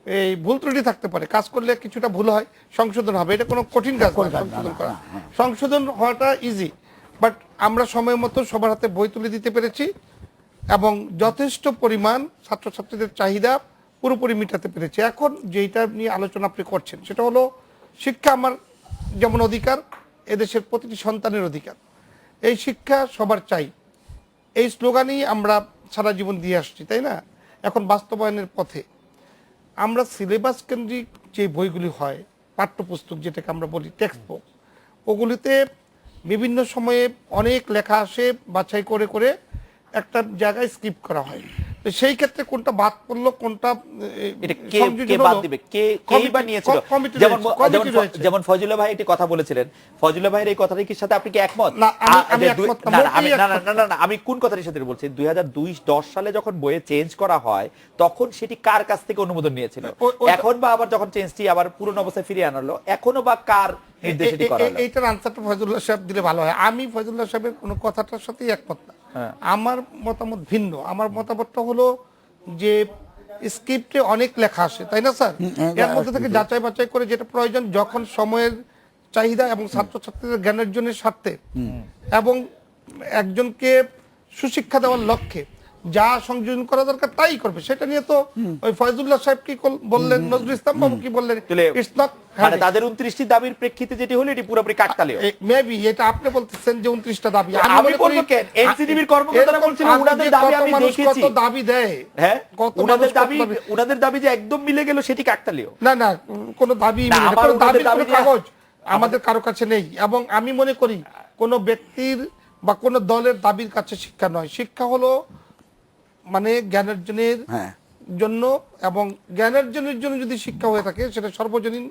এই ভুল ত্রুটি থাকতে পারে, কাজ করলে কিছুটা ভুল হয়, সংশোধন হবে, এটা কোনো কঠিন কাজ নয় সংশোধন করা। সংশোধন হওয়াটা ইজি, বাট আমরা সময় মতো সবার হাতে বই তুলে দিতে পেরেছি, এবং যথেষ্ট পরিমাণ ছাত্রছাত্রীদের চাহিদা পুরোপুরি মেটাতে পেরেছি। এখন যেটা নিয়ে আলোচনা আপনি করছেন সেটা হলো শিক্ষা আমার যেমন অধিকার, এদেশের প্রতিটি সন্তানের অধিকার। এই শিক্ষা সবার চাই, এই স্লোগানই আমরা সারা জীবন দিয়ে আসছি, তাই না? এখন বাস্তবায়নের পথে আমরা সিলেবাস কেন্দ্রিক যে বইগুলি হয়, পাঠ্যপুস্তক যেটাকে আমরা বলি টেক্সট বুক, ওগুলিতে বিভিন্ন সময়ে অনেক লেখা আসে, বাছাই করে করে একটা জায়গায় স্কিপ করা হয়। তো সেই ক্ষেত্রে কোনটা বাদ পড়লো, কোনটা যেমন ফয়জুল্লাহ ভাই একটি কথা বলেছিলেন, ফয়জুল্লাহ ভাইয়ের এই কথাটির সাথে আপনি কি একমত? আমি কোন কথাটির সাথে বলছি, 2002-10 সালে যখন বইয়ে চেঞ্জ করা হয় তখন সেটি কার কাছ থেকে অনুমোদন নিয়েছিল? এখন বা আবার যখন চেঞ্জটি আবার পুরনো অবস্থায় ফিরিয়ে আনলো, এখনো বা কার নির্দেশিত করা হলো? এইটার আনসারটা ফয়জুল্লাহ সাহেব দিলে ভালো হয়। আমি ফয়জুল্লাহ সাহেবের কোনো কথাটার সাথেই একমত না। আমার মতামত ভিন্ন। আমার মতামতটা হলো যে স্ক্রিপ্টে অনেক লেখা আসে, তাই না স্যার? এর মধ্যে থেকে যাচাই বাছাই করে যেটা প্রয়োজন, যখন সময়ের চাহিদা এবং ছাত্রছাত্রীদের জ্ঞানার্জনের স্বার্থে এবং একজনকে সুশিক্ষা দেওয়ার লক্ষ্যে যা সংযোজন করা দরকার তাই করবে। সেটা নিয়ে তো ওই ফয়জুল্লাহ সাহেব কি বললেন, নজরুল ইসলাম বাবু কি বললেন, ইটস নট মানে তাদের 29টি দাবির প্রেক্ষিতে যেটি হলো এটি পুরোপুরি কাকতালীয়। মেবি এটা আপনি বলতেছেন যে 29টা দাবি, আমি বলবো কেন এনসিটিভির কর্মকর্তারা বলছিল ওনাদের দাবি আমি দেখেছি, কত দাবি দেয়, হ্যাঁ ওনাদের দাবি যে একদম মিলে গেল সেটি কাকতালীয়। না কোন দাবি, কাগজ আমাদের কারো কাছে নেই। এবং আমি মনে করি কোন ব্যক্তির বা কোনো দলের দাবির কাছে শিক্ষা নয়। শিক্ষা হলো মানে জ্ঞানার্জনের হ্যাঁ জন্য, এবং জ্ঞানার্জনের জন্য যদি শিক্ষা হয়ে থাকে সেটা সর্বজনীন।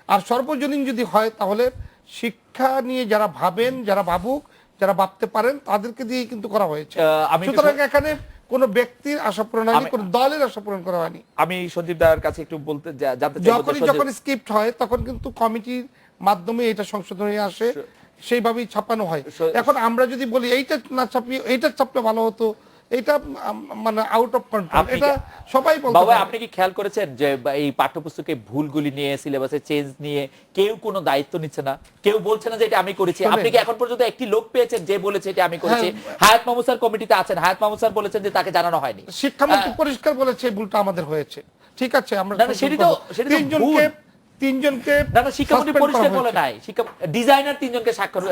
আর সর্বজনীন যদি হয় তাহলে শিক্ষা নিয়ে যারা ভাবেন, যারা ভাবুক, যারা ভাবতে পারেন তাদেরকে দিয়েই কিন্তু করা হয়েছে। আমি একটু সুতরাং এখানে কোনো ব্যক্তির আশা পূরণ হয়নি, আমি- কোনো দলের আশা পূরণ করা হয়নি। আমি সন্দীপ দার কাছে একটু বলতে জানতে চাইবো যে যখনই সন্দীপ- যখন স্ক্রিপ্ট হয় তখন কিন্তু কমিটির মাধ্যমে এটা সংশোধন হয়ে আসে, সেইভাবেই ছাপানো হয়। এখন আমরা যদি বলি এইটা না ছাপিয়ে এইটা ছাপলে ভালো হতো, এটা মানে আউট অফ কন্ট্রোল, আপনি এটা কি- সবাই বলতে বাবা পারে। আপনি কি খেয়াল করেছেন যে এই পাঠ্যপুস্তকে ভুলগুলি নিয়ে, সিলেবাসে চেঞ্জ নিয়ে কেউ কোনো দায়িত্ব নিচ্ছে না, কেউ বলছে না যে এটা আমি করেছি? শোনেন। আপনি কি এখন পর্যন্ত একটি লোক পেয়েছেন যে বলেছে এটা আমি করেছি? হ্যাঁ। হায়াত মাহমুদ স্যার কমিটিতে আছেন, হায়াত মাহমুদ স্যার বলেছেন যে তাকে জানানো হয়নি। শিক্ষামন্ত্রী পরিষ্কার বলেছে এই ভুলটা আমাদের হয়েছে, ঠিক আছে আমরা না, না, সেটি তো- সেটি তো তিনজনকে না না, শিক্ষামন্ত্রী suspend পরিষ্কার করা বলে হয়েছে। নাই, শিক্ষা ডিজাইনার তিনজনকে স্বাক্ষর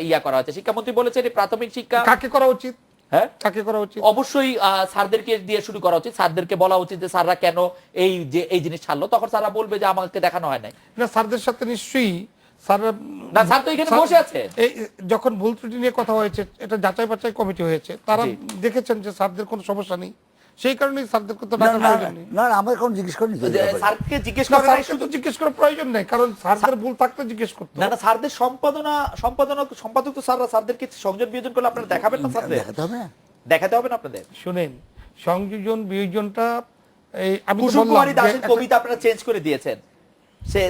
ইয়া করা হয়েছে। শিক্ষামন্ত্রী বলেছেন এই প্রাথমিক শিক্ষা কাকে করা উচিত, হ্যাঁ কাকে করা উচিত? অবশ্যই স্যারদেরকে দিয়ে শুরু করা উচিত। স্যারদেরকে বলা উচিত যে স্যাররা কেন এই জিনিস ছাড়লো, তখন স্যাররা বলবে যে আমাকে দেখানো হয় নাই। না, স্যারদের সাথে নিশ্চয়ই স্যাররা না, স্যার তো এখানে বসে আছে। এই যখন ভুল ত্রুটি নিয়ে কথা হয়েছে, এটা যাচাই বাছাই কমিটি হয়েছে, তারা জি। দেখেছেন যে স্যারদের কোনো সমস্যা নেই, সেই কারণেই স্যারদেরকে তো না ডাকার না প্রয়োজন নেই। না আমার কোনো জিজ্ঞেস করেনি তো এই যে ব্যাপারে। স্যারকে জিজ্ঞেস না, করে নাই স্যারকে শুধু। তো জিজ্ঞেস করার প্রয়োজন নেই, কারণ স্যারদের ভুল থাকলে জিজ্ঞেস করতে না না, স্যারদের সম্পাদক তো স্যাররা, স্যারদেরকে সংযোজন বিয়োজন করলে আপনারা দেখাবেন না স্যারদের? দেখাতে হবে না। দেখাতে হবে না আপনাদের? শুনেন, সংযোজন বিয়োজনটা এই আমি তো কুসুম বললাম কুমারী যে দাসের একটা- কবিতা আপনারা চেঞ্জ করে দিয়েছেন,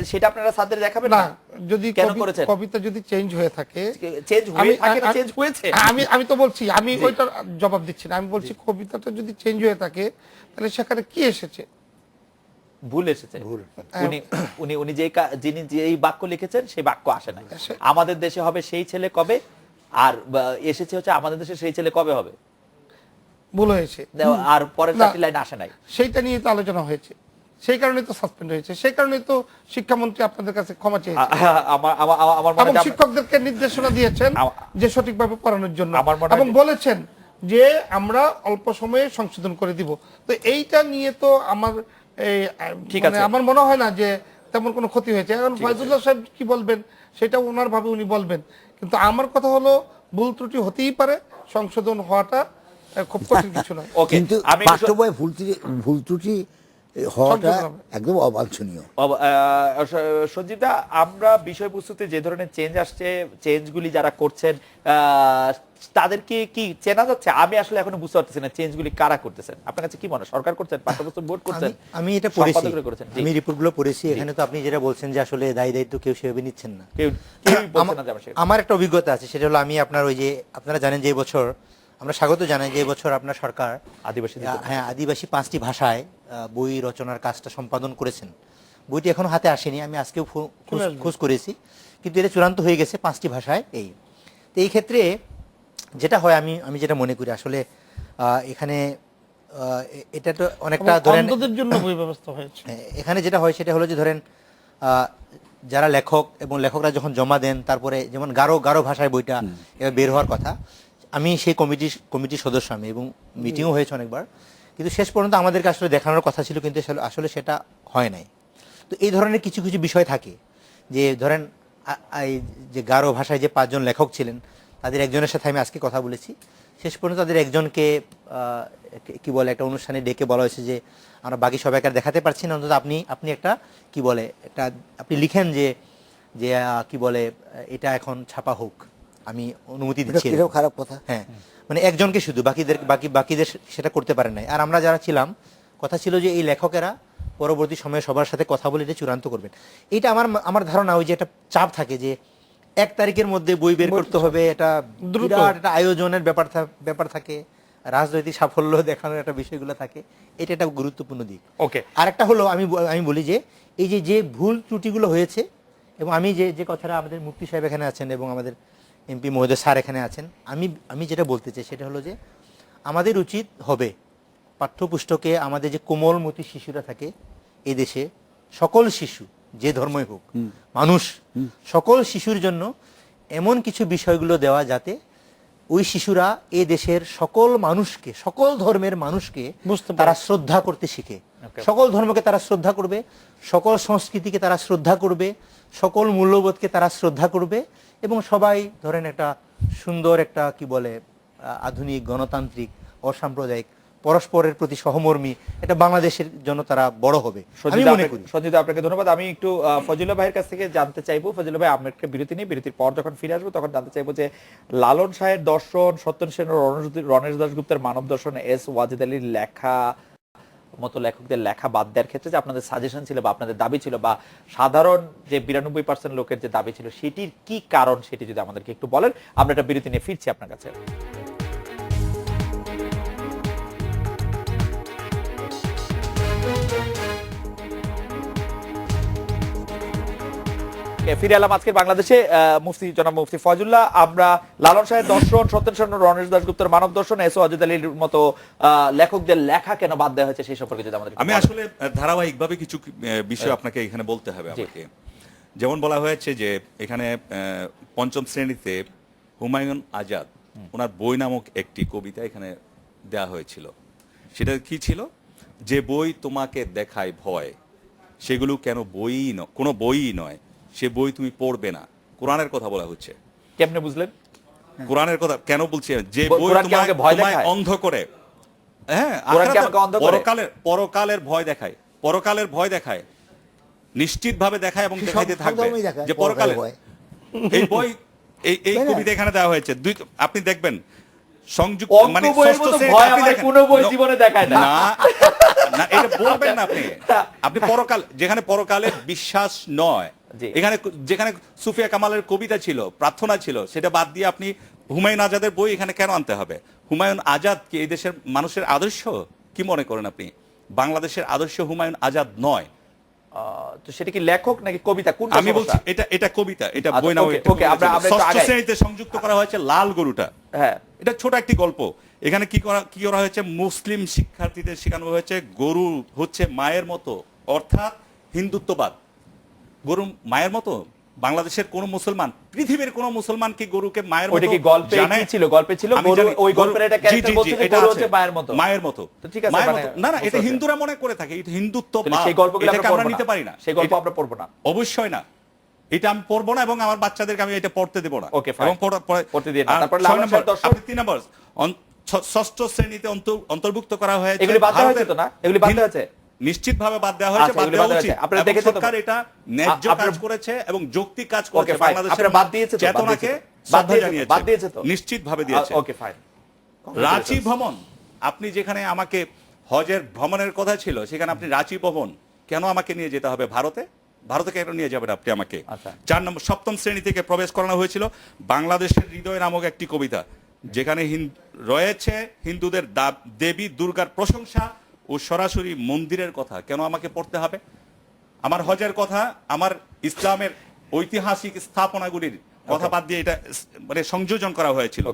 সেটা আপনারা স্যারদের দেখাবেন না, না? যদি কেন করেছেন? কবিতা যদি চেঞ্জ হয়ে থাকে, চেঞ্জ হয়ে থাকে না, চেঞ্জ হয়েছে। আমি তো বলছি, আমি ওইটার জবাব দিচ্ছি না, আমি বলছি কবিতাটা যদি চেঞ্জ হয়ে থাকে তাহলে সেখানে কি এসেছে? ভুল এসেছে। উনি উনি উনি যিনি যেই বাক্য লিখেছেন সেই বাক্য আসে নাই। আসে। আমাদের দেশে হবে সেই ছেলে কবে, আর এসেছে হচ্ছে আমাদের দেশে সেই ছেলে কবে হবে, ভুল হয়েছে, আর পরের না। চারটি লাইন আসে নাই। সেইটা নিয়ে তো আলোচনা হয়েছে, সেই কারণে তো সাসপেন্ড হয়েছে, সেই কারণে তো শিক্ষামন্ত্রী আপনাদের কাছে ক্ষমা চেয়েছে আমার মনে এবং হয় যে শিক্ষকদেরকে নির্দেশনা দিয়েছেন আমা- যে সঠিকভাবে পড়ানোর জন্য, আমার মনে হয় এবং যে- বলেছেন যে আমরা অল্প সময়ে সংশোধন করে দিব। তো এইটা নিয়ে তো আমার এই ঠিক মানে আছে। আমার মনে হয় না যে তেমন কোনো ক্ষতি হয়েছে। এখন ফয়জুল্লাহ সাহেব কি বলবেন সেটা ওনার ভাবে উনি বলবেন, কিন্তু আমার কথা হলো ভুল ত্রুটি হতেই পারে, সংশোধন হওয়াটা খুব কঠিন কিছু নয়। ওকে, কিন্তু আমি পাঠ্য বইয়ে ভুল ত্রুটি হওয়াটা সংশোধন হবে। একদম অবাঞ্ছনীয়। সঞ্জীবদা, আমরা বিষয়বস্তুতে যে ধরনের চেঞ্জ আসছে, চেঞ্জগুলি যারা করছেন তাদেরকে কি চেনা যাচ্ছে? আমি আসলে এখনো বুঝতে পারতেছি না চেঞ্জগুলি কারা করতেছেন। আপনার কাছে কি মনে হয়, সরকার করছেন, পাঠ্যপুস্তক বোর্ড করছেন, আমি এটা পড়েছি, সম্পাদকরা করেছেন? জি। আমি রিপোর্টগুলো পড়েছি। এখানে তো আপনি যেটা বলছেন যে আসলে দায়িত্ব কেউ সেভাবে নিচ্ছেন না। কেউই বলছে না যে আমরা সেটা- আমার একটা অভিজ্ঞতা আছে, সেটা হলো আমি আপনার ওই যে আপনারা জানেন যে এবছর আমরা স্বাগত জানাই যে এবছর আপনার সরকার আদিবাসী হ্যাঁ আদিবাসী 5টি ভাষায় বই রচনার কাজটা সম্পাদন করেছেন। বইটি এখনো হাতে আসেনি, আমি আজকেও খোঁজ করেছি, কিন্তু এটা চূড়ান্ত হয়ে গেছে 5টি ভাষায়। তো এই ক্ষেত্রে যেটা হয়, আমি যেটা মনে করি আসলে এখানে এটা তো অনেকটা এবং ধরেন অন্ধদের জন্য বই ব্যবস্থা হয়েছে। এখানে যেটা হয় সেটা হলো যে ধরেন যারা লেখক এবং লেখকরা যখন জমা দেন, তারপরে যেমন গারো ভাষায় বইটা এবার বের হওয়ার কথা, আমি সেই কমিটির সদস্য আমি, এবং মিটিংও হয়েছে অনেকবার, কিন্তু শেষ পর্যন্ত আমাদেরকে আসলে দেখানোর কথা ছিল, কিন্তু আসলে সেটা হয় নাই। তো এই ধরনের কিছু কিছু বিষয় থাকে যে ধরেন এই যে গারো ভাষায় যে 5 জন লেখক ছিলেন, তাদের একজনের সাথে আমি আজকে কথা বলেছি, শেষ পর্যন্ত তাদের একজনকে কি বলে একটা অনুষ্ঠানে ডেকে বলা হয়েছে যে আমরা বাকি সবাইকে আর দেখাতে পারছি না, অন্তত আপনি একটা কি বলে একটা আপনি লিখেন যে কি বলে এটা এখন ছাপা হোক, আমি অনুমতি দিচ্ছি। এটাও খারাপ কথা। হ্যাঁ, মানে একজনকে শুধু, বাকিদের সেটা করতে পারে নাই। আর আমরা যারা ছিলাম, কথা ছিল যে এই লেখকেরা পরবর্তী সময়ে সবার সাথে কথা বলে এটা চূড়ান্ত করবেন। এটা আমার ধারণা, ওই যে একটা চাপ থাকে যে 1 তারিখের মধ্যে বই বের করতে হবে, এটা দ্রুত। বিরাট একটা আয়োজনের ব্যাপার থাকে, রাজনৈতিক সাফল্য দেখানোর একটা বিষয়গুলো থাকে, এটা একটা গুরুত্বপূর্ণ দিক। ওকে, আরেকটা হলো আমি বলি যে এই যে ভুল ত্রুটিগুলো হয়েছে, এবং আমি যে কথাটা, আমাদের মুফতি সাহেব এখানে আছেন এবং আমাদের এমপি মহোদয় স্যার এখানে আছেন, আমি যেটা বলতে চাই সেটা হলো যে আমাদের উচিত হবে পাঠ্যপুস্তকে আমাদের যে কোমলমতি শিশুরা থাকে এই দেশে, সকল শিশু যে ধর্মই হোক, মানুষ সকল শিশুর জন্য এমন কিছু বিষয়গুলো দেওয়া যাতে ওই শিশুরা এই দেশের সকল মানুষকে, সকল ধর্মের মানুষকে বুঝতে পারে। তারা শ্রদ্ধা করতে শিখে। সকল ধর্মকে তারা শ্রদ্ধা করবে, সকল সংস্কৃতিকে তারা শ্রদ্ধা করবে, সকল মূল্যবোধকে তারা শ্রদ্ধা করবে, এবং সবাই ধরেন একটা সুন্দর একটা কি বলে আধুনিক গণতান্ত্রিক অসাম্প্রদায়িক পরস্পরের প্রতি সহমর্মী এটা বাংলাদেশের জন্য তারা বড় হবে আমি মনে করি। সঞ্জিত আপনাকে ধন্যবাদ। আমি একটু ফজিলা ভাইয়ের কাছ থেকে জানতে চাইবো, ফজিলা ভাই আমরা একটা বিরতি নিই, বিরতির পর যখন ফিরে আসবো তখন জানতে চাইবো যে লালন শাহের দর্শন, সত্যেন সেন ও রণেশ দাশগুপ্তের মানব দর্শন, এস ওয়াজেদ আলীর লেখা মতো লেখকদের লেখা বাদ দেওয়ার ক্ষেত্রে যে আপনাদের সাজেশন ছিল বা আপনাদের দাবি ছিল বা সাধারণ যে 92% লোকের যে দাবি ছিল সেটির কি কারণ সেটি যদি আমাদেরকে একটু বলেন। আমরা একটা বিরতি নিয়ে ফিরছি আপনার কাছে। ফিরে এলাম আজকে বাংলাদেশে মুফতি জনাব মুফতি ফয়জুল্লাহ। আমরা লালন শাহের দর্শন, সত্যেন সেন, রণেশ দাশগুপ্তের মানব দর্শন, এস ওয়াজেদ আলীর মতো লেখকদের লেখা কেন বাদ দেওয়া হয়েছে সেই সম্পর্কে যদি আমাদের আমি আসলে ধারাবাহিকভাবে কিছু বিষয় আপনাকে এখানে বলতে হবে আমাকে। যেমন বলা হয়েছে যে এখানে পঞ্চম শ্রেণীতে হুমায়ুন আজাদ ওনার বই নামক একটি কবিতা এখানে দেয়া হয়েছিল। সেটা কি ছিল? যে বই তোমাকে দেখায় ভয় সেগুলো কেন বইই কোনো বইই নয়, সে বই তুমি পড়বে না। কোরআনের কথা বলা হচ্ছে। কেমনে বুঝলেন? কোরআনের কথা কেন বলছি? যে বই তোমায় অন্ধ করে, হ্যাঁ, পরকালের ভয় দেখায়, পরকালের ভয় দেখায়, নিশ্চিত ভাবে দেখায় এবং দেখাইতে থাকবে যে পরকালের এই বই এই কবিতা এখানে দেওয়া হয়েছে। আপনি দেখবেন সংযুক্ত মানে ষষ্ঠ শ্রেণীতে কোন বই জীবনে দেখায় না। না, এটা বলবেন না আপনি। আপনি পরকাল, যেখানে পরকালের বিশ্বাস নয়, এখানে যেখানে সুফিয়া কামালের কবিতা ছিল, প্রার্থনা ছিল, সেটা বাদ দিয়ে আপনি হুমায়ুন আজাদের বই এখানে কেন আনতে হবে? হুমায়ুন আজাদ কি এই দেশের মানুষের আদর্শ? কি মনে করেন আপনি? বাংলাদেশের আদর্শ হুমায়ুন আজাদ নয়। তো সেটা কি লেখক নাকি কবিতা? কোনটা? আমি বলছি এটা কবিতা, এটা বই নাও। ষষ্ঠ শ্রেণীতে সংযুক্ত করা হয়েছে লাল গরুটা। হ্যাঁ, এটা ছোট একটি গল্প। এখানে কি করা হয়েছে? মুসলিম শিক্ষার্থীদের শেখানো হয়েছে গরু হচ্ছে মায়ের মতো, অর্থাৎ হিন্দুত্ববাদ। গরু মায়ের মতো? বাংলাদেশের কোন মুসলমান, পৃথিবীর কোন মুসলমান কি গরুকে মায়ের মতো জানে? গল্পে ছিল ওই গল্পের একটা ক্যারেক্টার বলছে যে গরু হচ্ছে মায়ের মতো। মায়ের মতো, ঠিক আছে। না, এটা হিন্দুরা মনে করে থাকে, এটা হিন্দুত্ববাদ। সেই গল্পগুলো আমরা নিতে পারি না, সেই গল্প আমরা পড়বো না, অবশ্যই না। এটা আমি পড়বো না এবং আমার বাচ্চাদেরকে আমি এটা পড়তে দেব না। ওকে, এবং পড়তে দিন না। তারপর লালন শাহের দর্শন, আপনি 3 নম্বর ষষ্ঠ শ্রেণীতে অন্তর্ভুক্ত করা হয়েছে। এগুলি বাদ দেওয়া হয়েছে তো না? এগুলি বাদ দেওয়া হয়েছে, নিশ্চিতভাবে বাদ দেওয়া হয়েছে, বাদ দেওয়া উচিত। আপনারা দেখেছেন সরকার এটা ন্যায্য কাজ করেছে এবং যৌক্তিক কাজ করেছে। বাংলাদেশের বাদ দিয়েছে তো, চেতনাকে শ্রদ্ধা জানিয়েছে, বাদ দিয়েছে তো, নিশ্চিতভাবে দিয়েছে। ওকে, ফাইন। রাঁচি ভ্রমণ, আপনি যেখানে আমাকে হজের ভ্রমণের কথা ছিল, সেখানে আপনি রাঁচি ভ্রমণ কেন আমাকে নিয়ে যেতে হবে? ভারতে কেন নিয়ে যাবেন আপনি আমাকে? 4 নম্বর, সপ্তম শ্রেণী থেকে প্রবেশ করানো হয়েছিল বাংলাদেশের হৃদয় নামক একটি কবিতা, যেখানে রয়েছে হিন্দুদের দেবী দুর্গার প্রশংসা ও সরাসরি মন্দিরের কথা। কেন আমাকে পড়তে হবে? আমার হজের কথা, আমার ইসলামের ঐতিহাসিক স্থাপনাগুলির কথা বাদ দিয়ে এটা মানে সংযোজন করা হয়েছিল।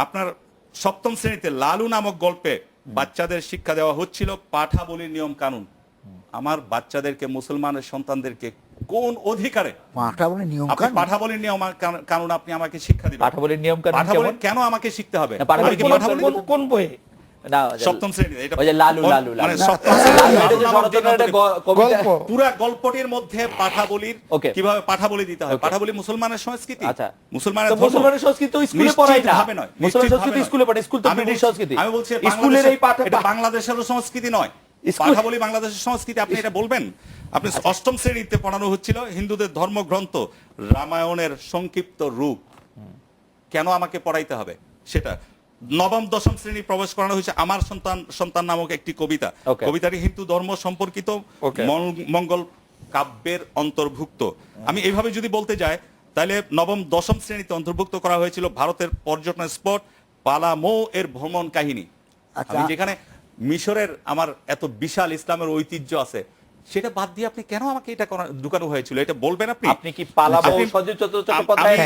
আপনার সপ্তম শ্রেণীতে লালু নামক গল্পে বাচ্চাদের শিক্ষা দেওয়া হচ্ছিল পাঠাবলির নিয়ম কানুন। আমার বাচ্চাদেরকে, মুসলমানের সন্তানদেরকে কোন অধিকারে পাঠাবলির নিয়ম কানুন আপনি আমাকে শিক্ষা দিবেন? পাঠাবলির নিয়ম কানুন কেন আমাকে শিখতে হবে? কোন বই? সপ্তম শ্রেণীতে পুরা গল্পটির মধ্যে পাঠাবলির কিভাবে পাঠাবলি দিতে হয়। পাঠাবলি মুসলমানের সংস্কৃতি, মুসলমানের সংস্কৃতি স্কুলে পড়ায় না, মুসলমানের সংস্কৃতি স্কুলে পড়ায়, স্কুল তো ব্রিটিশ সংস্কৃতি। আমি বলছি স্কুলের এই এটা বাংলাদেশের সংস্কৃতি নয়, পাঠাবলি বাংলাদেশের সংস্কৃতি। আপনি এটা বলবেন? আপনি অষ্টম শ্রেণীতে পড়ানো হচ্ছিল হিন্দুদের ধর্মগ্রন্থ রামায়ণের সংক্ষিপ্ত রূপ, কেন আমাকে পড়াইতে হবে সেটা? নবম দশম শ্রেণী প্রবেশ করানো হয়েছে আমার সন্তান নামক একটি কবিতা। কবিতাটি হিন্দু ধর্ম সম্পর্কিত মঙ্গল কাব্যের অন্তর্ভুক্ত। আমি এইভাবে যদি বলতে যাই তাহলে নবম দশম শ্রেণীতে অন্তর্ভুক্ত করা হয়েছিল ভারতের পর্যটন স্পট পালামৌ এর ভ্রমণ কাহিনী। আমি যেখানে মিশরের আমার এত বিশাল ইসলামের ঐতিহ্য আছে, সেটা বাদ দিয়ে আপনি কেন আমাকে এটা ঢুকানো হয়েছিল? এটা বলবেন আপনি? আপনি কি পালামৌ সজীব চট্টোপাধ্যায়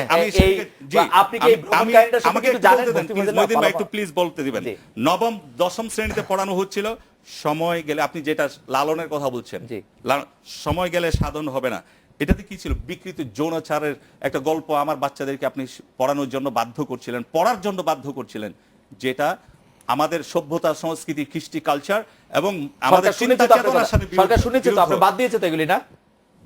একটু প্লিজ বলতে দিবেন। নবম দশম শ্রেণীতে পড়ানো হচ্ছিল সময় গেলে, আপনি যেটা লালনের কথা বলছেন, সময় গেলে সাধন হবে না, এটাতে কি ছিল? বিকৃত যৌনাচারের একটা গল্প আমার বাচ্চাদেরকে আপনি পড়ানোর জন্য বাধ্য করছিলেন, পড়ার জন্য বাধ্য করছিলেন, যেটা আমাদের সভ্যতা, সংস্কৃতি, কৃষ্টি কালচার এবং আমাদের চিন্তা চেতনার সাথে সরকার শুনেছে তো, আপনি বাদ দিয়েছে তো এগুলি না?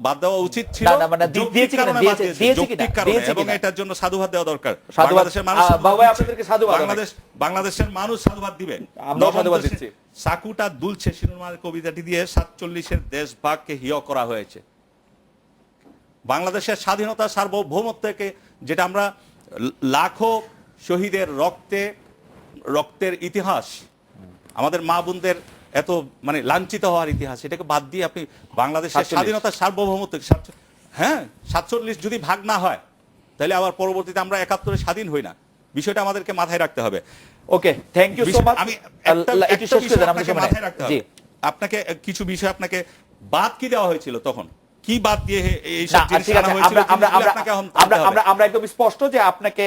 বাদ দেওয়া উচিত ছিল। না, না, মানে যৌক্তিক দিয়েছে কিনা, কারণে বাদ দিয়েছে, দিয়েছে, দিয়েছে কিনা, যৌক্তিক কারণে, দিয়েছে এবং কিনা। এটার জন্য সাধুবাদ দেওয়া দরকার। সাধুবাদ, বাংলাদেশের মানুষ বাবু ভাই, আপনাদেরকে সাধুবাদ অনেক। বাংলাদেশের মানুষ সাধুবাদ দিবে। আমরাও সাধুবাদ দিচ্ছি। সাকুটা দুলছে শিরোনামার কবিতাটি দিয়ে 47-এর দেশভাগকে হিয় করা হয়েছে। বাংলাদেশের স্বাধীনতা সার্বভৌমত্বকে, যেটা আমরা লাখো শহীদের রক্তের ইতিহাস, আমাদের মা বোনদের এত মানে লাঞ্ছিত হওয়ার ইতিহাস, এটাকে বাদ দিয়ে আপনি বাংলাদেশের 47 স্বাধীনতা সার্বভৌমত্ব, হ্যাঁ 47 যদি ভাগ না হয় তাহলে আবার পরবর্তীতে আমরা 71-এ স্বাধীন হই না। বিষয়টা আমাদেরকে মাথায় রাখতে হবে। ওকে, থ্যাংক ইউ সো মাচ। আমি এটি শেষ করে দেন, আমাদের সময় মাথায় রাখতে জি। হবে। আপনাকে কিছু বিষয় আপনাকে বাদ কি দেওয়া হয়েছিল তখন, কি বাদ দিয়ে এই না, সব জিনিস ঠিক আনা আছে, হয়েছিল, আমরা জিনিসগুলো আপনাকে এখন জানতে হবে। আমরা একদম স্পষ্ট যে আপনাকে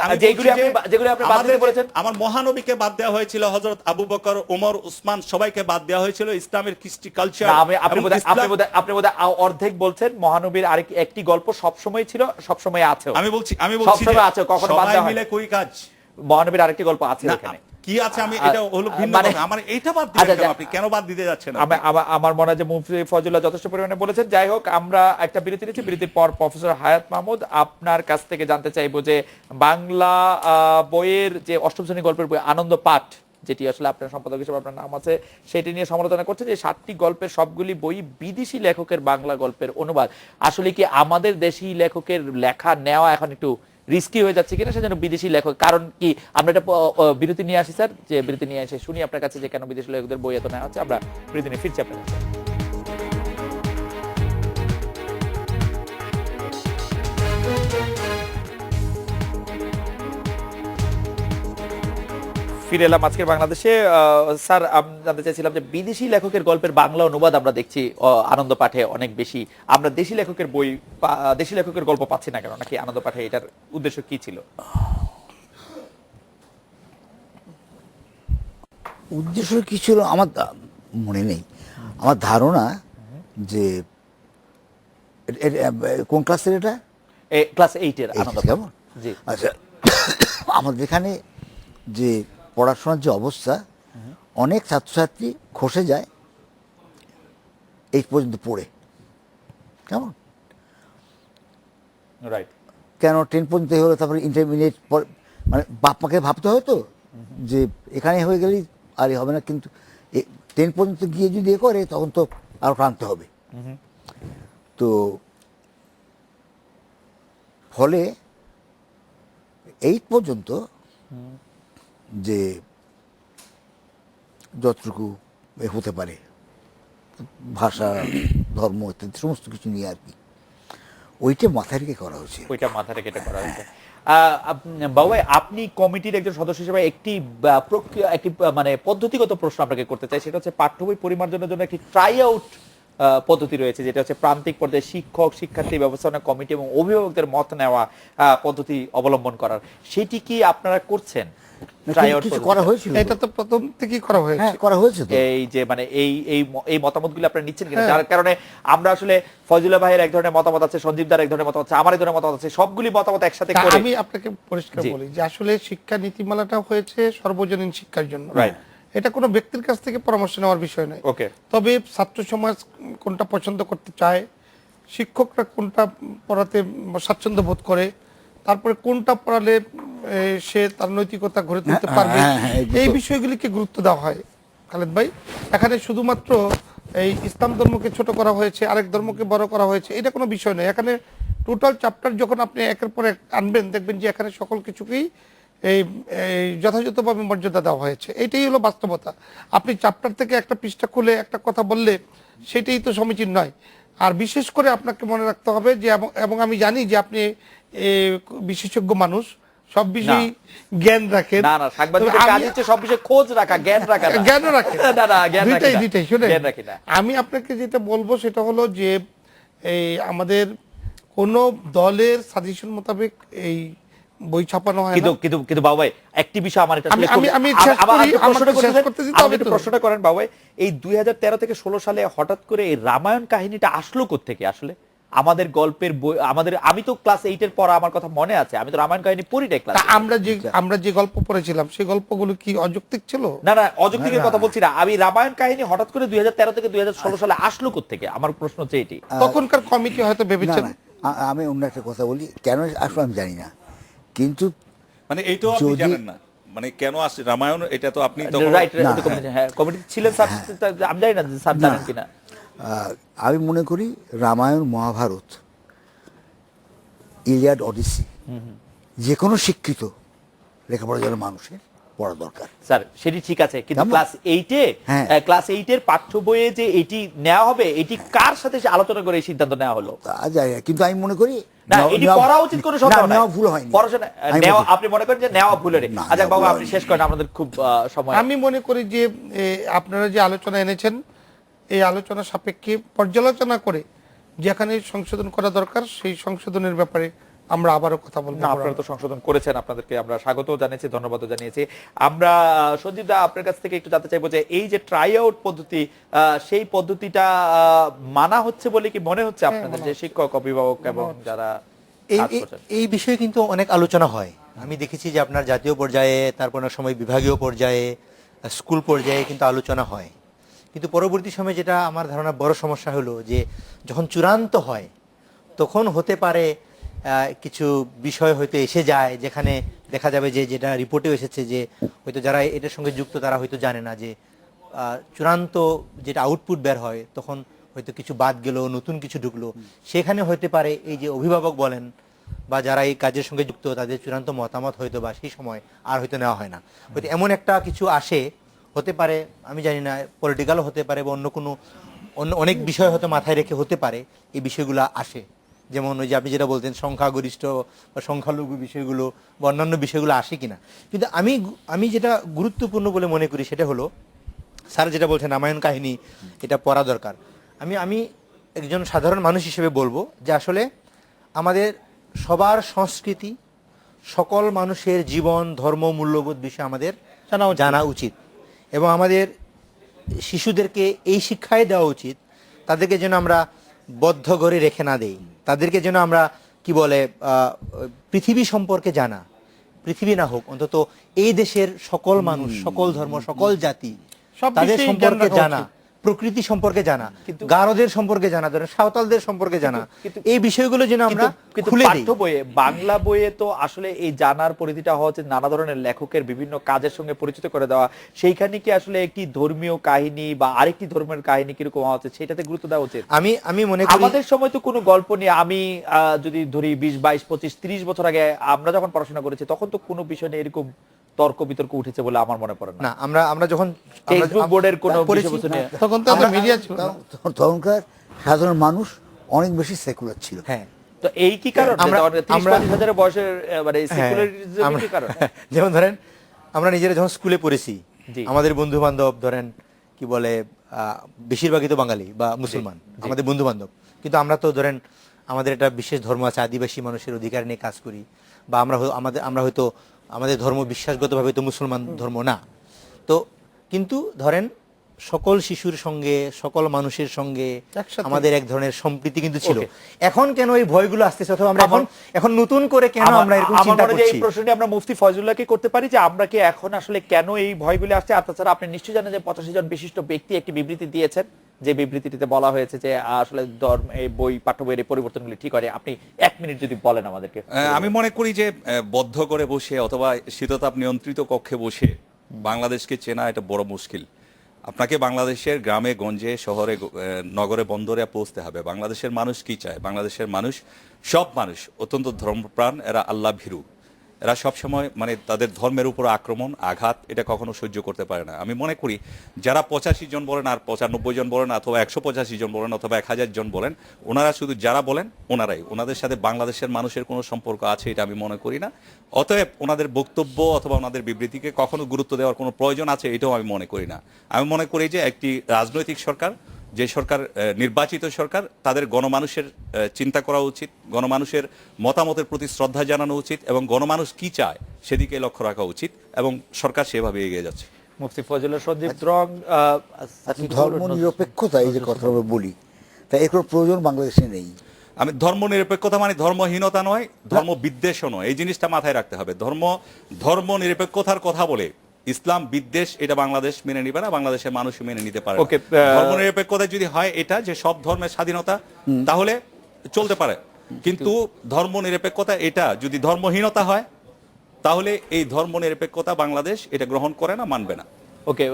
আমি যেগুলি বলছি যে যেগুলি আপনি বাদ দিতে বলেছেন, আমার মহানবীকে বাদ দেওয়া হয়েছিল, হযরত আবু বকর, ওমর, উসমান, সবাইকে বাদ দেওয়া হয়েছিল। ইসলামের কৃষ্টি কালচার, না, আপনি বোধহয় অর্ধেক বলছেন। মহানবীর একটি গল্প সবসময় ছিল, সবসময় আছে। আমি বলছি সবসময় আছে, কখনো বাদ সবাই দেওয়া হয় মিলে কই কাজ। মহানবীর আরেকটি গল্প আছে না, এখানে। কি আছে আমি এটা হলো ভিন্ন মানে- কথা। আমার এইটা বাদ দিলেন আচ্ছা, কেন আপনি? কেন বাদ দিতে যাচ্ছেন আপনি? আমার মনে হয় যে মুফতি ফজলুল্লাহ যথেষ্ট পরিমাণে বলেছেন। যাই হোক, আমরা একটা বিরতি নিচ্ছি। বিরতির পর প্রফেসর হায়াত মাহমুদ, আপনার কাছ থেকে জানতে চাইবো যে বাংলা বইয়ের যে অষ্টম শ্রেণী গল্পের বই আনন্দ পাঠ, যেটি আসলে আপনার সম্পাদক হিসেবে আপনার নাম আছে, সেটি নিয়ে সমালোচনা করছে যে 7টি গল্পের সবগুলি বই বিদেশি লেখকের বাংলা গল্পের অনুবাদ। আসলে কি আমাদের দেশি লেখকের লেখা নেওয়া এখন একটু রিস্কি হয়ে যাচ্ছে কিনা, সেজন্য বিদেশি লেখক? কারণ কি, আমরা একটা বিরতি নিয়ে আসি স্যার, যে বিরতি নিয়ে এসে শুনি আপনার কাছে যে কেন বিদেশি লেখকদের বই এত নেওয়া হচ্ছে। আমরা বিরতি নিয়ে ফিরছি আপনার কাছে। ফিরে এলাম আজকের বাংলাদেশে। স্যার, আমি জানতে চাইছিলাম যে বিদেশি লেখকের গল্পের বাংলা অনুবাদ আমরা দেখছি আনন্দ পাঠে অনেক বেশি। আমরা দেশি লেখকের বই, দেশি লেখকের গল্প পাচ্ছি না কেন? নাকি আনন্দ পাঠে এটার উদ্দেশ্য কি ছিল? উদ্দেশ্য কি ছিল আমার মনে নেই। আমার ধারণা যে কোন ক্লাসের এটা, ক্লাস 8-এর আনন্দ পাঠ। কেমন? জি। আচ্ছা, আমাদের এখানে যে পড়াশোনার যে অবস্থা, অনেক ছাত্রছাত্রী খসে যায় 8 পর্যন্ত পড়ে। কেমন? রাইট। কেন 10 পর্যন্ত হলো, তারপরে ইন্টারমিডিয়েট, মানে বাপ মাকে ভাবতে হয় তো যে এখানে হয়ে গেলেই আর হবে না, কিন্তু 10 পর্যন্ত গিয়ে যদি করে তখন তো আরো টানতে হবে। তো ফলে 8 পর্যন্ত যে যতটুকু হতে পারে, ভাষা, ধর্ম ইত্যাদি সমস্ত কিছু নিয়ে আর কি, ওইটা মাথায় রেখে করা হয়েছে। ওইটা মাথা রেখে এটা করা হয়েছে। বাবু ভাই, আপনি কমিটির একজন সদস্য হিসেবে একটি প্রক্রিয়া, একটি মানে পদ্ধতিগত প্রশ্ন আপনাকে করতে চাই। সেটা হচ্ছে পাঠ্য বই পরিমার্জনের জন্য একটি ট্রাই আউট পদ্ধতি রয়েছে, যেটা হচ্ছে প্রান্তিক পর্যায়ে শিক্ষক, শিক্ষার্থী, ব্যবস্থাপনা কমিটি এবং অভিভাবকদের মত নেওয়া পদ্ধতি অবলম্বন করার। সেটি কি আপনারা করছেন? কিছু করা হয়েছিল, এটা তো প্রথম থেকেই করা হয়েছে। হ্যাঁ করা হয়েছে তো। এই যে মানে এই মতামতগুলো আপনারা নিচ্ছেন কিনা? যার কারণে আমরা আসলে ফজলুল্লাহ ভাইয়ের এক ধরনের মতামত আছে, সঞ্জীব দার এক ধরনের মতামত আছে, আমার এক ধরনের মতামত আছে, সবগুলি মতামত একসাথে করে আমি আপনাকে পরিষ্কার জি। বলি যে আসলে শিক্ষা নীতিমালাটা হয়েছে সর্বজনীন শিক্ষার জন্য। Right. এটা কোনো ব্যক্তির কাছ থেকে পরামর্শ নেওয়ার বিষয় নয়। ওকে। তবে ছাত্র সমাজ কোনটা পছন্দ করতে চায়, শিক্ষকরা কোনটা পড়াতে স্বাচ্ছন্দ্য বোধ করে, তারপরে কোনটা পড়ালে সে তার নৈতিকতা গড়ে তুলতে পারবে, এই বিষয়গুলিকে গুরুত্ব দেওয়া হয়। খালেদ ভাই, এখানে শুধুমাত্র এই ইসলাম ধর্মকে ছোট করা হয়েছে, আরেক ধর্মকে বড় করা হয়েছে, এটা কোনো বিষয় নয়। এখানে টোটাল চ্যাপ্টার যখন আপনি একের পর এক আনবেন, দেখবেন যে এখানে সকল কিছুকেই এই যথাযথভাবে মর্যাদা দেওয়া হয়েছে। এইটাই হলো বাস্তবতা। আপনি চ্যাপ্টার থেকে একটা পৃষ্ঠা খুলে একটা কথা বললে সেটাই তো সমীচীন নয়। আর বিশেষ করে আপনাকে মনে রাখতে হবে যে, এবং আমি জানি যে আপনি বিশেষজ্ঞ মানুষ, সব বিষয়ে জ্ঞান রাখেন। না না, সাংবাদিকের কাজ হচ্ছে সব বিষয়ে খোঁজ রাখা, জ্ঞান রাখা না। জ্ঞানও রাখেন। না না, জ্ঞান রাখি না। দুইটাই শুনে জ্ঞান রাখি না। আমি আপনাকে যেটা বলবো সেটা হলো যে এই আমাদের কোন দলের সাজেশন মোতাবেক এই বই ছাপানো হয় না। কিন্তু বাবু ভাই, একটি বিষয় আমার এটা আমি শেষ করি, আমাকে শেষ করতে দিতে হবে তো। প্রশ্নটা করেন বাবু ভাই, এই 2013 থেকে 16 সালে হঠাৎ করে এই রামায়ণ কাহিনীটা আসলো কোত্থেকে? আসলে আমাদের গল্পের বই, আমি তো ক্লাস 8 এর পড়া আমার কথা মনে আছে, আমি তো রামায়ণ কাহিনী পড়ি নাই ক্লাস। তা আমরা যে গল্প পড়েছিলাম সেই গল্পগুলো কি অযৌক্তিক ছিল? না না, অযৌক্তিকের কথা বলছি না আমি। রামায়ণ কাহিনী হঠাৎ করে 2013 থেকে 2016 সালে আসলো কোত্থেকে, আমার প্রশ্ন হচ্ছে এটি। তখনকার কমিটি হয়তো না ভেবেছেন। না, আমি অন্য একটা কথা বলি, কেন আসলে আমি জানি না, কিন্তু মানে এইটাও আপনি যদি- জানেন না, মানে কেন আসছে রামায়ণ, এটা তো আপনি তখন রাইট, না, হ্যাঁ কমিটি ছিলেন স্যার, আমি জানি না স্যার জানেন কিনা। আমি মনে করি রামায়ণ, মহাভারত, ইলিয়াড, অডিসি যে কোনো শিক্ষিত লেখাপড়া যেন মানুষের পড়া দরকার। স্যার সেটি ঠিক আছে, কিন্তু কেমন? ক্লাস 8-এ হ্যাঁ। ক্লাস 8-এর পাঠ্য বইয়ে যে এটি নেওয়া হবে, এটি কার সাথে সে আলোচনা করে এই সিদ্ধান্ত নেওয়া হলো? তা যাই হোক, কিন্তু আমি মনে করি না এটি করা উচিত, কোনো সন্দেহ নাই। নেওয়া ভুল হয়নি। পড়াশোনা আমি নেওয়া, বলছি- আপনি মনে করেন যে নেওয়া ভুল হয়নি? না, আচ্ছা নেওয়া বাবা ভুল আপনি হয়নি। শেষ করেন, আমাদের খুব সময়। আমি মনে করি যে আপনারা যে আলোচনা এনেছেন এই আলোচনা সাপেক্ষে পর্যালোচনা করে যেখানে সংশোধন করা দরকার সেই সংশোধনের ব্যাপারে আমরা আবারও কথা বলবো। না, আপনারা তো সংশোধন করেছেন, আপনাদেরকে আমরা স্বাগত জানিয়েছি, ধন্যবাদ জানিয়েছি। আমরা সঞ্জীব দা আপনার কাছ থেকে একটু জানতে চাইবো যে এই যে ট্রাই আউট পদ্ধতি, সেই পদ্ধতিটা মানা হচ্ছে বলে কি মনে হচ্ছে আপনাদের, যে শিক্ষক, অভিভাবক এবং যারা কাজ করছেন? এই বিষয়ে কিন্তু অনেক আলোচনা হয়। আমি দেখেছি যে আপনার জাতীয় পর্যায়ে, তারপর অনেক সময় বিভাগীয় পর্যায়ে, স্কুল পর্যায়ে কিন্তু আলোচনা হয়। কিন্তু পরবর্তী সময়ে যেটা আমার ধারণা বড় সমস্যা হলো যে যখন চূড়ান্ত হয় তখন হতে পারে কিছু বিষয় হয়তো এসে যায় যেখানে দেখা যাবে যে যেটা রিপোর্টেও এসেছে যে হয়তো যারা এটার সঙ্গে যুক্ত তারা হয়তো জানে না যে চূড়ান্ত যেটা আউটপুট বের হয় তখন হয়তো কিছু বাদ গেল, নতুন কিছু ঢুকলো। সেখানে হতে পারে এই যে অভিভাবক বলেন বা যারা এই কাজের সঙ্গে যুক্ত তাদের চূড়ান্ত মতামত হয়তো বা সেই সময় আর হয়তো নেওয়া হয় না। হয়তো এমন একটা কিছু আসে, হতে পারে আমি জানি না, পলিটিক্যালও হতে পারে বা অন্য অনেক বিষয় হয়তো মাথায় রেখে হতে পারে এই বিষয়গুলো আসে। যেমন ওই যে আপনি যেটা বলতেন সংখ্যাগরিষ্ঠ বা সংখ্যালঘু বিষয়গুলো বা অন্যান্য বিষয়গুলো আসে কিনা। কিন্তু আমি যেটা গুরুত্বপূর্ণ বলে মনে করি সেটা হলো স্যার যেটা বলছেন রামায়ণ কাহিনী এটা পড়া দরকার। আমি একজন সাধারণ মানুষ হিসেবে বলবো যে আসলে আমাদের সবার সংস্কৃতি, সকল মানুষের জীবন, ধর্ম, মূল্যবোধ বিষয়ে আমাদের জানা উচিত এবং আমাদের শিশুদেরকে এই শিক্ষাই দেওয়া উচিত তাদেরকে যেন আমরা বদ্ধ করে রেখে না দেই, তাদেরকে যেন আমরা কি বলে পৃথিবী সম্পর্কে জানা, পৃথিবী না হোক অন্তত এই দেশের সকল মানুষ, সকল ধর্ম, সকল জাতি সব তাদের বিষয়েই সম্পর্কে জ্ঞান রাখা জানা, উচিত। প্রকৃতি সম্পর্কে জানা, গারোদের সম্পর্কে জানা, ধরেন সাঁওতালদের সম্পর্কে জানা, এই বিষয়গুলো যেন আমরা কিন্তু খুলে দিই। পাঠ্য বইয়ে, বাংলা বইয়ে তো আসলে এই জানার পরিধিটা হওয়া উচিত নানা ধরনের লেখকের বিভিন্ন কাজের সঙ্গে পরিচিত করে দেওয়া। সেইখানে কি আসলে একটি ধর্মীয় কাহিনী বা আরেকটি ধর্মের কাহিনী কিরকম হওয়া উচিত সেটাতে গুরুত্ব দেওয়া উচিত? আমি মনে করি আমাদের সময় তো কোনো গল্প নিয়ে, আমি যদি ধরি 20, 22, 25, 30 বছর আগে আমরা যখন পড়াশোনা করেছি তখন তো কোনো বিষয় নিয়ে এরকম তর্ক বিতর্ক উঠেছে বলে আমার মনে পড়ে না। না, আমরা যখন টেক্সটবুক বোর্ডের কোনো পড়েছি, বিষয়বস্তু নিয়ে তখন তো আমরা মিডিয়া ছিল না। তখনকার সাধারণ মানুষ অনেক বেশি সেকুলার ছিল। হ্যাঁ তো এই কি কারণ? আমরা 30-40 হাজারের বয়সের মানে হ্যাঁ, সেকুলারিজম কি কারণ? যেমন ধরেন আমরা নিজেরা যখন স্কুলে পড়েছি, জি। আমাদের বন্ধু বান্ধব ধরেন কি বলে বেশিরভাগই তো বাঙালি বা মুসলমান আমাদের বন্ধু বান্ধব, কিন্তু আমরা তো ধরেন আমাদের একটা বিশেষ ধর্ম আছে, আদিবাসী মানুষের অধিকার নিয়ে কাজ করি, বা আমরা হয়তো আমাদের ধর্ম বিশ্বাসগতভাবে তো মুসলমান ধর্ম না। তো কিন্তু ধরেন সকল শিশুর সঙ্গে, সকল মানুষের সঙ্গে একসাথে। আমাদের এক ধরনের সম্প্রীতি কিন্তু ছিল। Okay. এখন কেন এই ভয়গুলো আসতেছে, অথবা আমরা এখন নতুন করে কেন আমরা এরকম আমার চিন্তা মনে হয় যে করছি? এই প্রশ্নটি আমরা মুফতি ফয়জুল্লাহকে করতে পারি যে আমরা কি এখন আসলে কেন এই ভয়গুলো আসছে। আর তাছাড়া আপনি নিশ্চয়ই জানেন যে 85 জন বিশিষ্ট ব্যক্তি একটি বিবৃতি দিয়েছেন, যে বিবৃতিটিতে বলা হয়েছে যে আসলে ধর্ম এই বই, পাঠ্য বইয়ের এই পরিবর্তনগুলি ঠিক হয়। আপনি 1 মিনিট যদি বলেন আমাদেরকে। আমি মনে করি যে বদ্ধ করে বসে অথবা শীততাপ নিয়ন্ত্রিত কক্ষে বসে বাংলাদেশকে চেনা এটা বড় মুশকিল। আপনাকে বাংলাদেশের গ্রামে গঞ্জে, শহরে, নগরে, বন্দরে পৌঁছতে হবে। বাংলাদেশের মানুষ কি চায়? বাংলাদেশের মানুষ, সব মানুষ অত্যন্ত ধর্মপ্রাণ, এরা আল্লাহ ভীরু, এরা সবসময় মানে তাদের ধর্মের উপর আক্রমণ, আঘাত এটা কখনো সহ্য করতে পারে না। আমি মনে করি যারা 85 জন বলেন আর 95 জন বলেন অথবা 185 জন বলেন অথবা 1000 জন বলেন, ওনারা শুধু যারা বলেন ওনারাই, ওনাদের সাথে বাংলাদেশের মানুষের কোনো সম্পর্ক আছে এটা আমি মনে করি না। অতএব ওনাদের বক্তব্য অথবা ওনাদের বিবৃতিকে কখনো গুরুত্ব দেওয়ার কোনো প্রয়োজন আছে এটাও আমি মনে করি না। আমি মনে করি যে একটি রাজনৈতিক সরকার, যে সরকার নির্বাচিত সরকার, তাদের গণমানুষের চিন্তা করা উচিত, গণমানুষের মতামতের প্রতি শ্রদ্ধা জানানো উচিত এবং গণমানুষ কি চায় সেদিকে লক্ষ্য রাখা উচিত এবং সরকার সেভাবে এগিয়ে যাচ্ছে। মুফতি ফয়জুল্লাহ সঞ্জীব দ্রং, ধর্ম নিরপেক্ষতা এই যে কথা আমরা বলি, তা এর কোনো প্রয়োজন বাংলাদেশে নেই। আমি ধর্ম নিরপেক্ষতা মানে ধর্মহীনতা নয়, ধর্ম বিদ্বেষও নয়, এই জিনিসটা মাথায় রাখতে হবে। ধর্ম নিরপেক্ষতার কথা বলে ইসলাম বিদ্বেষ এটা বাংলাদেশ মেনে নিবে না, বাংলাদেশের মানুষ মেনে নিতে পারে না। Okay, ধর্ম নিরপেক্ষতা যদি হয় এটা যে সব ধর্মের স্বাধীনতা, তাহলে চলতে পারে, কিন্তু ধর্ম নিরপেক্ষতা এটা যদি ধর্মহীনতা হয়, তাহলে এই ধর্ম নিরপেক্ষতা বাংলাদেশ এটা গ্রহণ করে না, মানবে না। ওকে,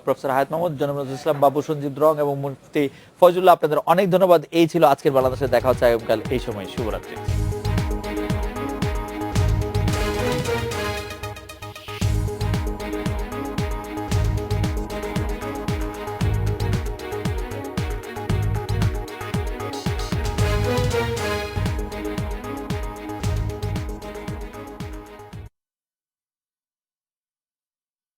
প্রফেসর হায়াত মাহমুদ, জনাব নজরুল ইসলাম বাবু, সঞ্জীব রং এবং মুফতি ফয়জুল্লাহ, আপনাদের অনেক ধন্যবাদ। এই ছিল আজকের বাংলাদেশে, দেখা হচ্ছে আগামীকাল এই সময়। শুভরাত্রি।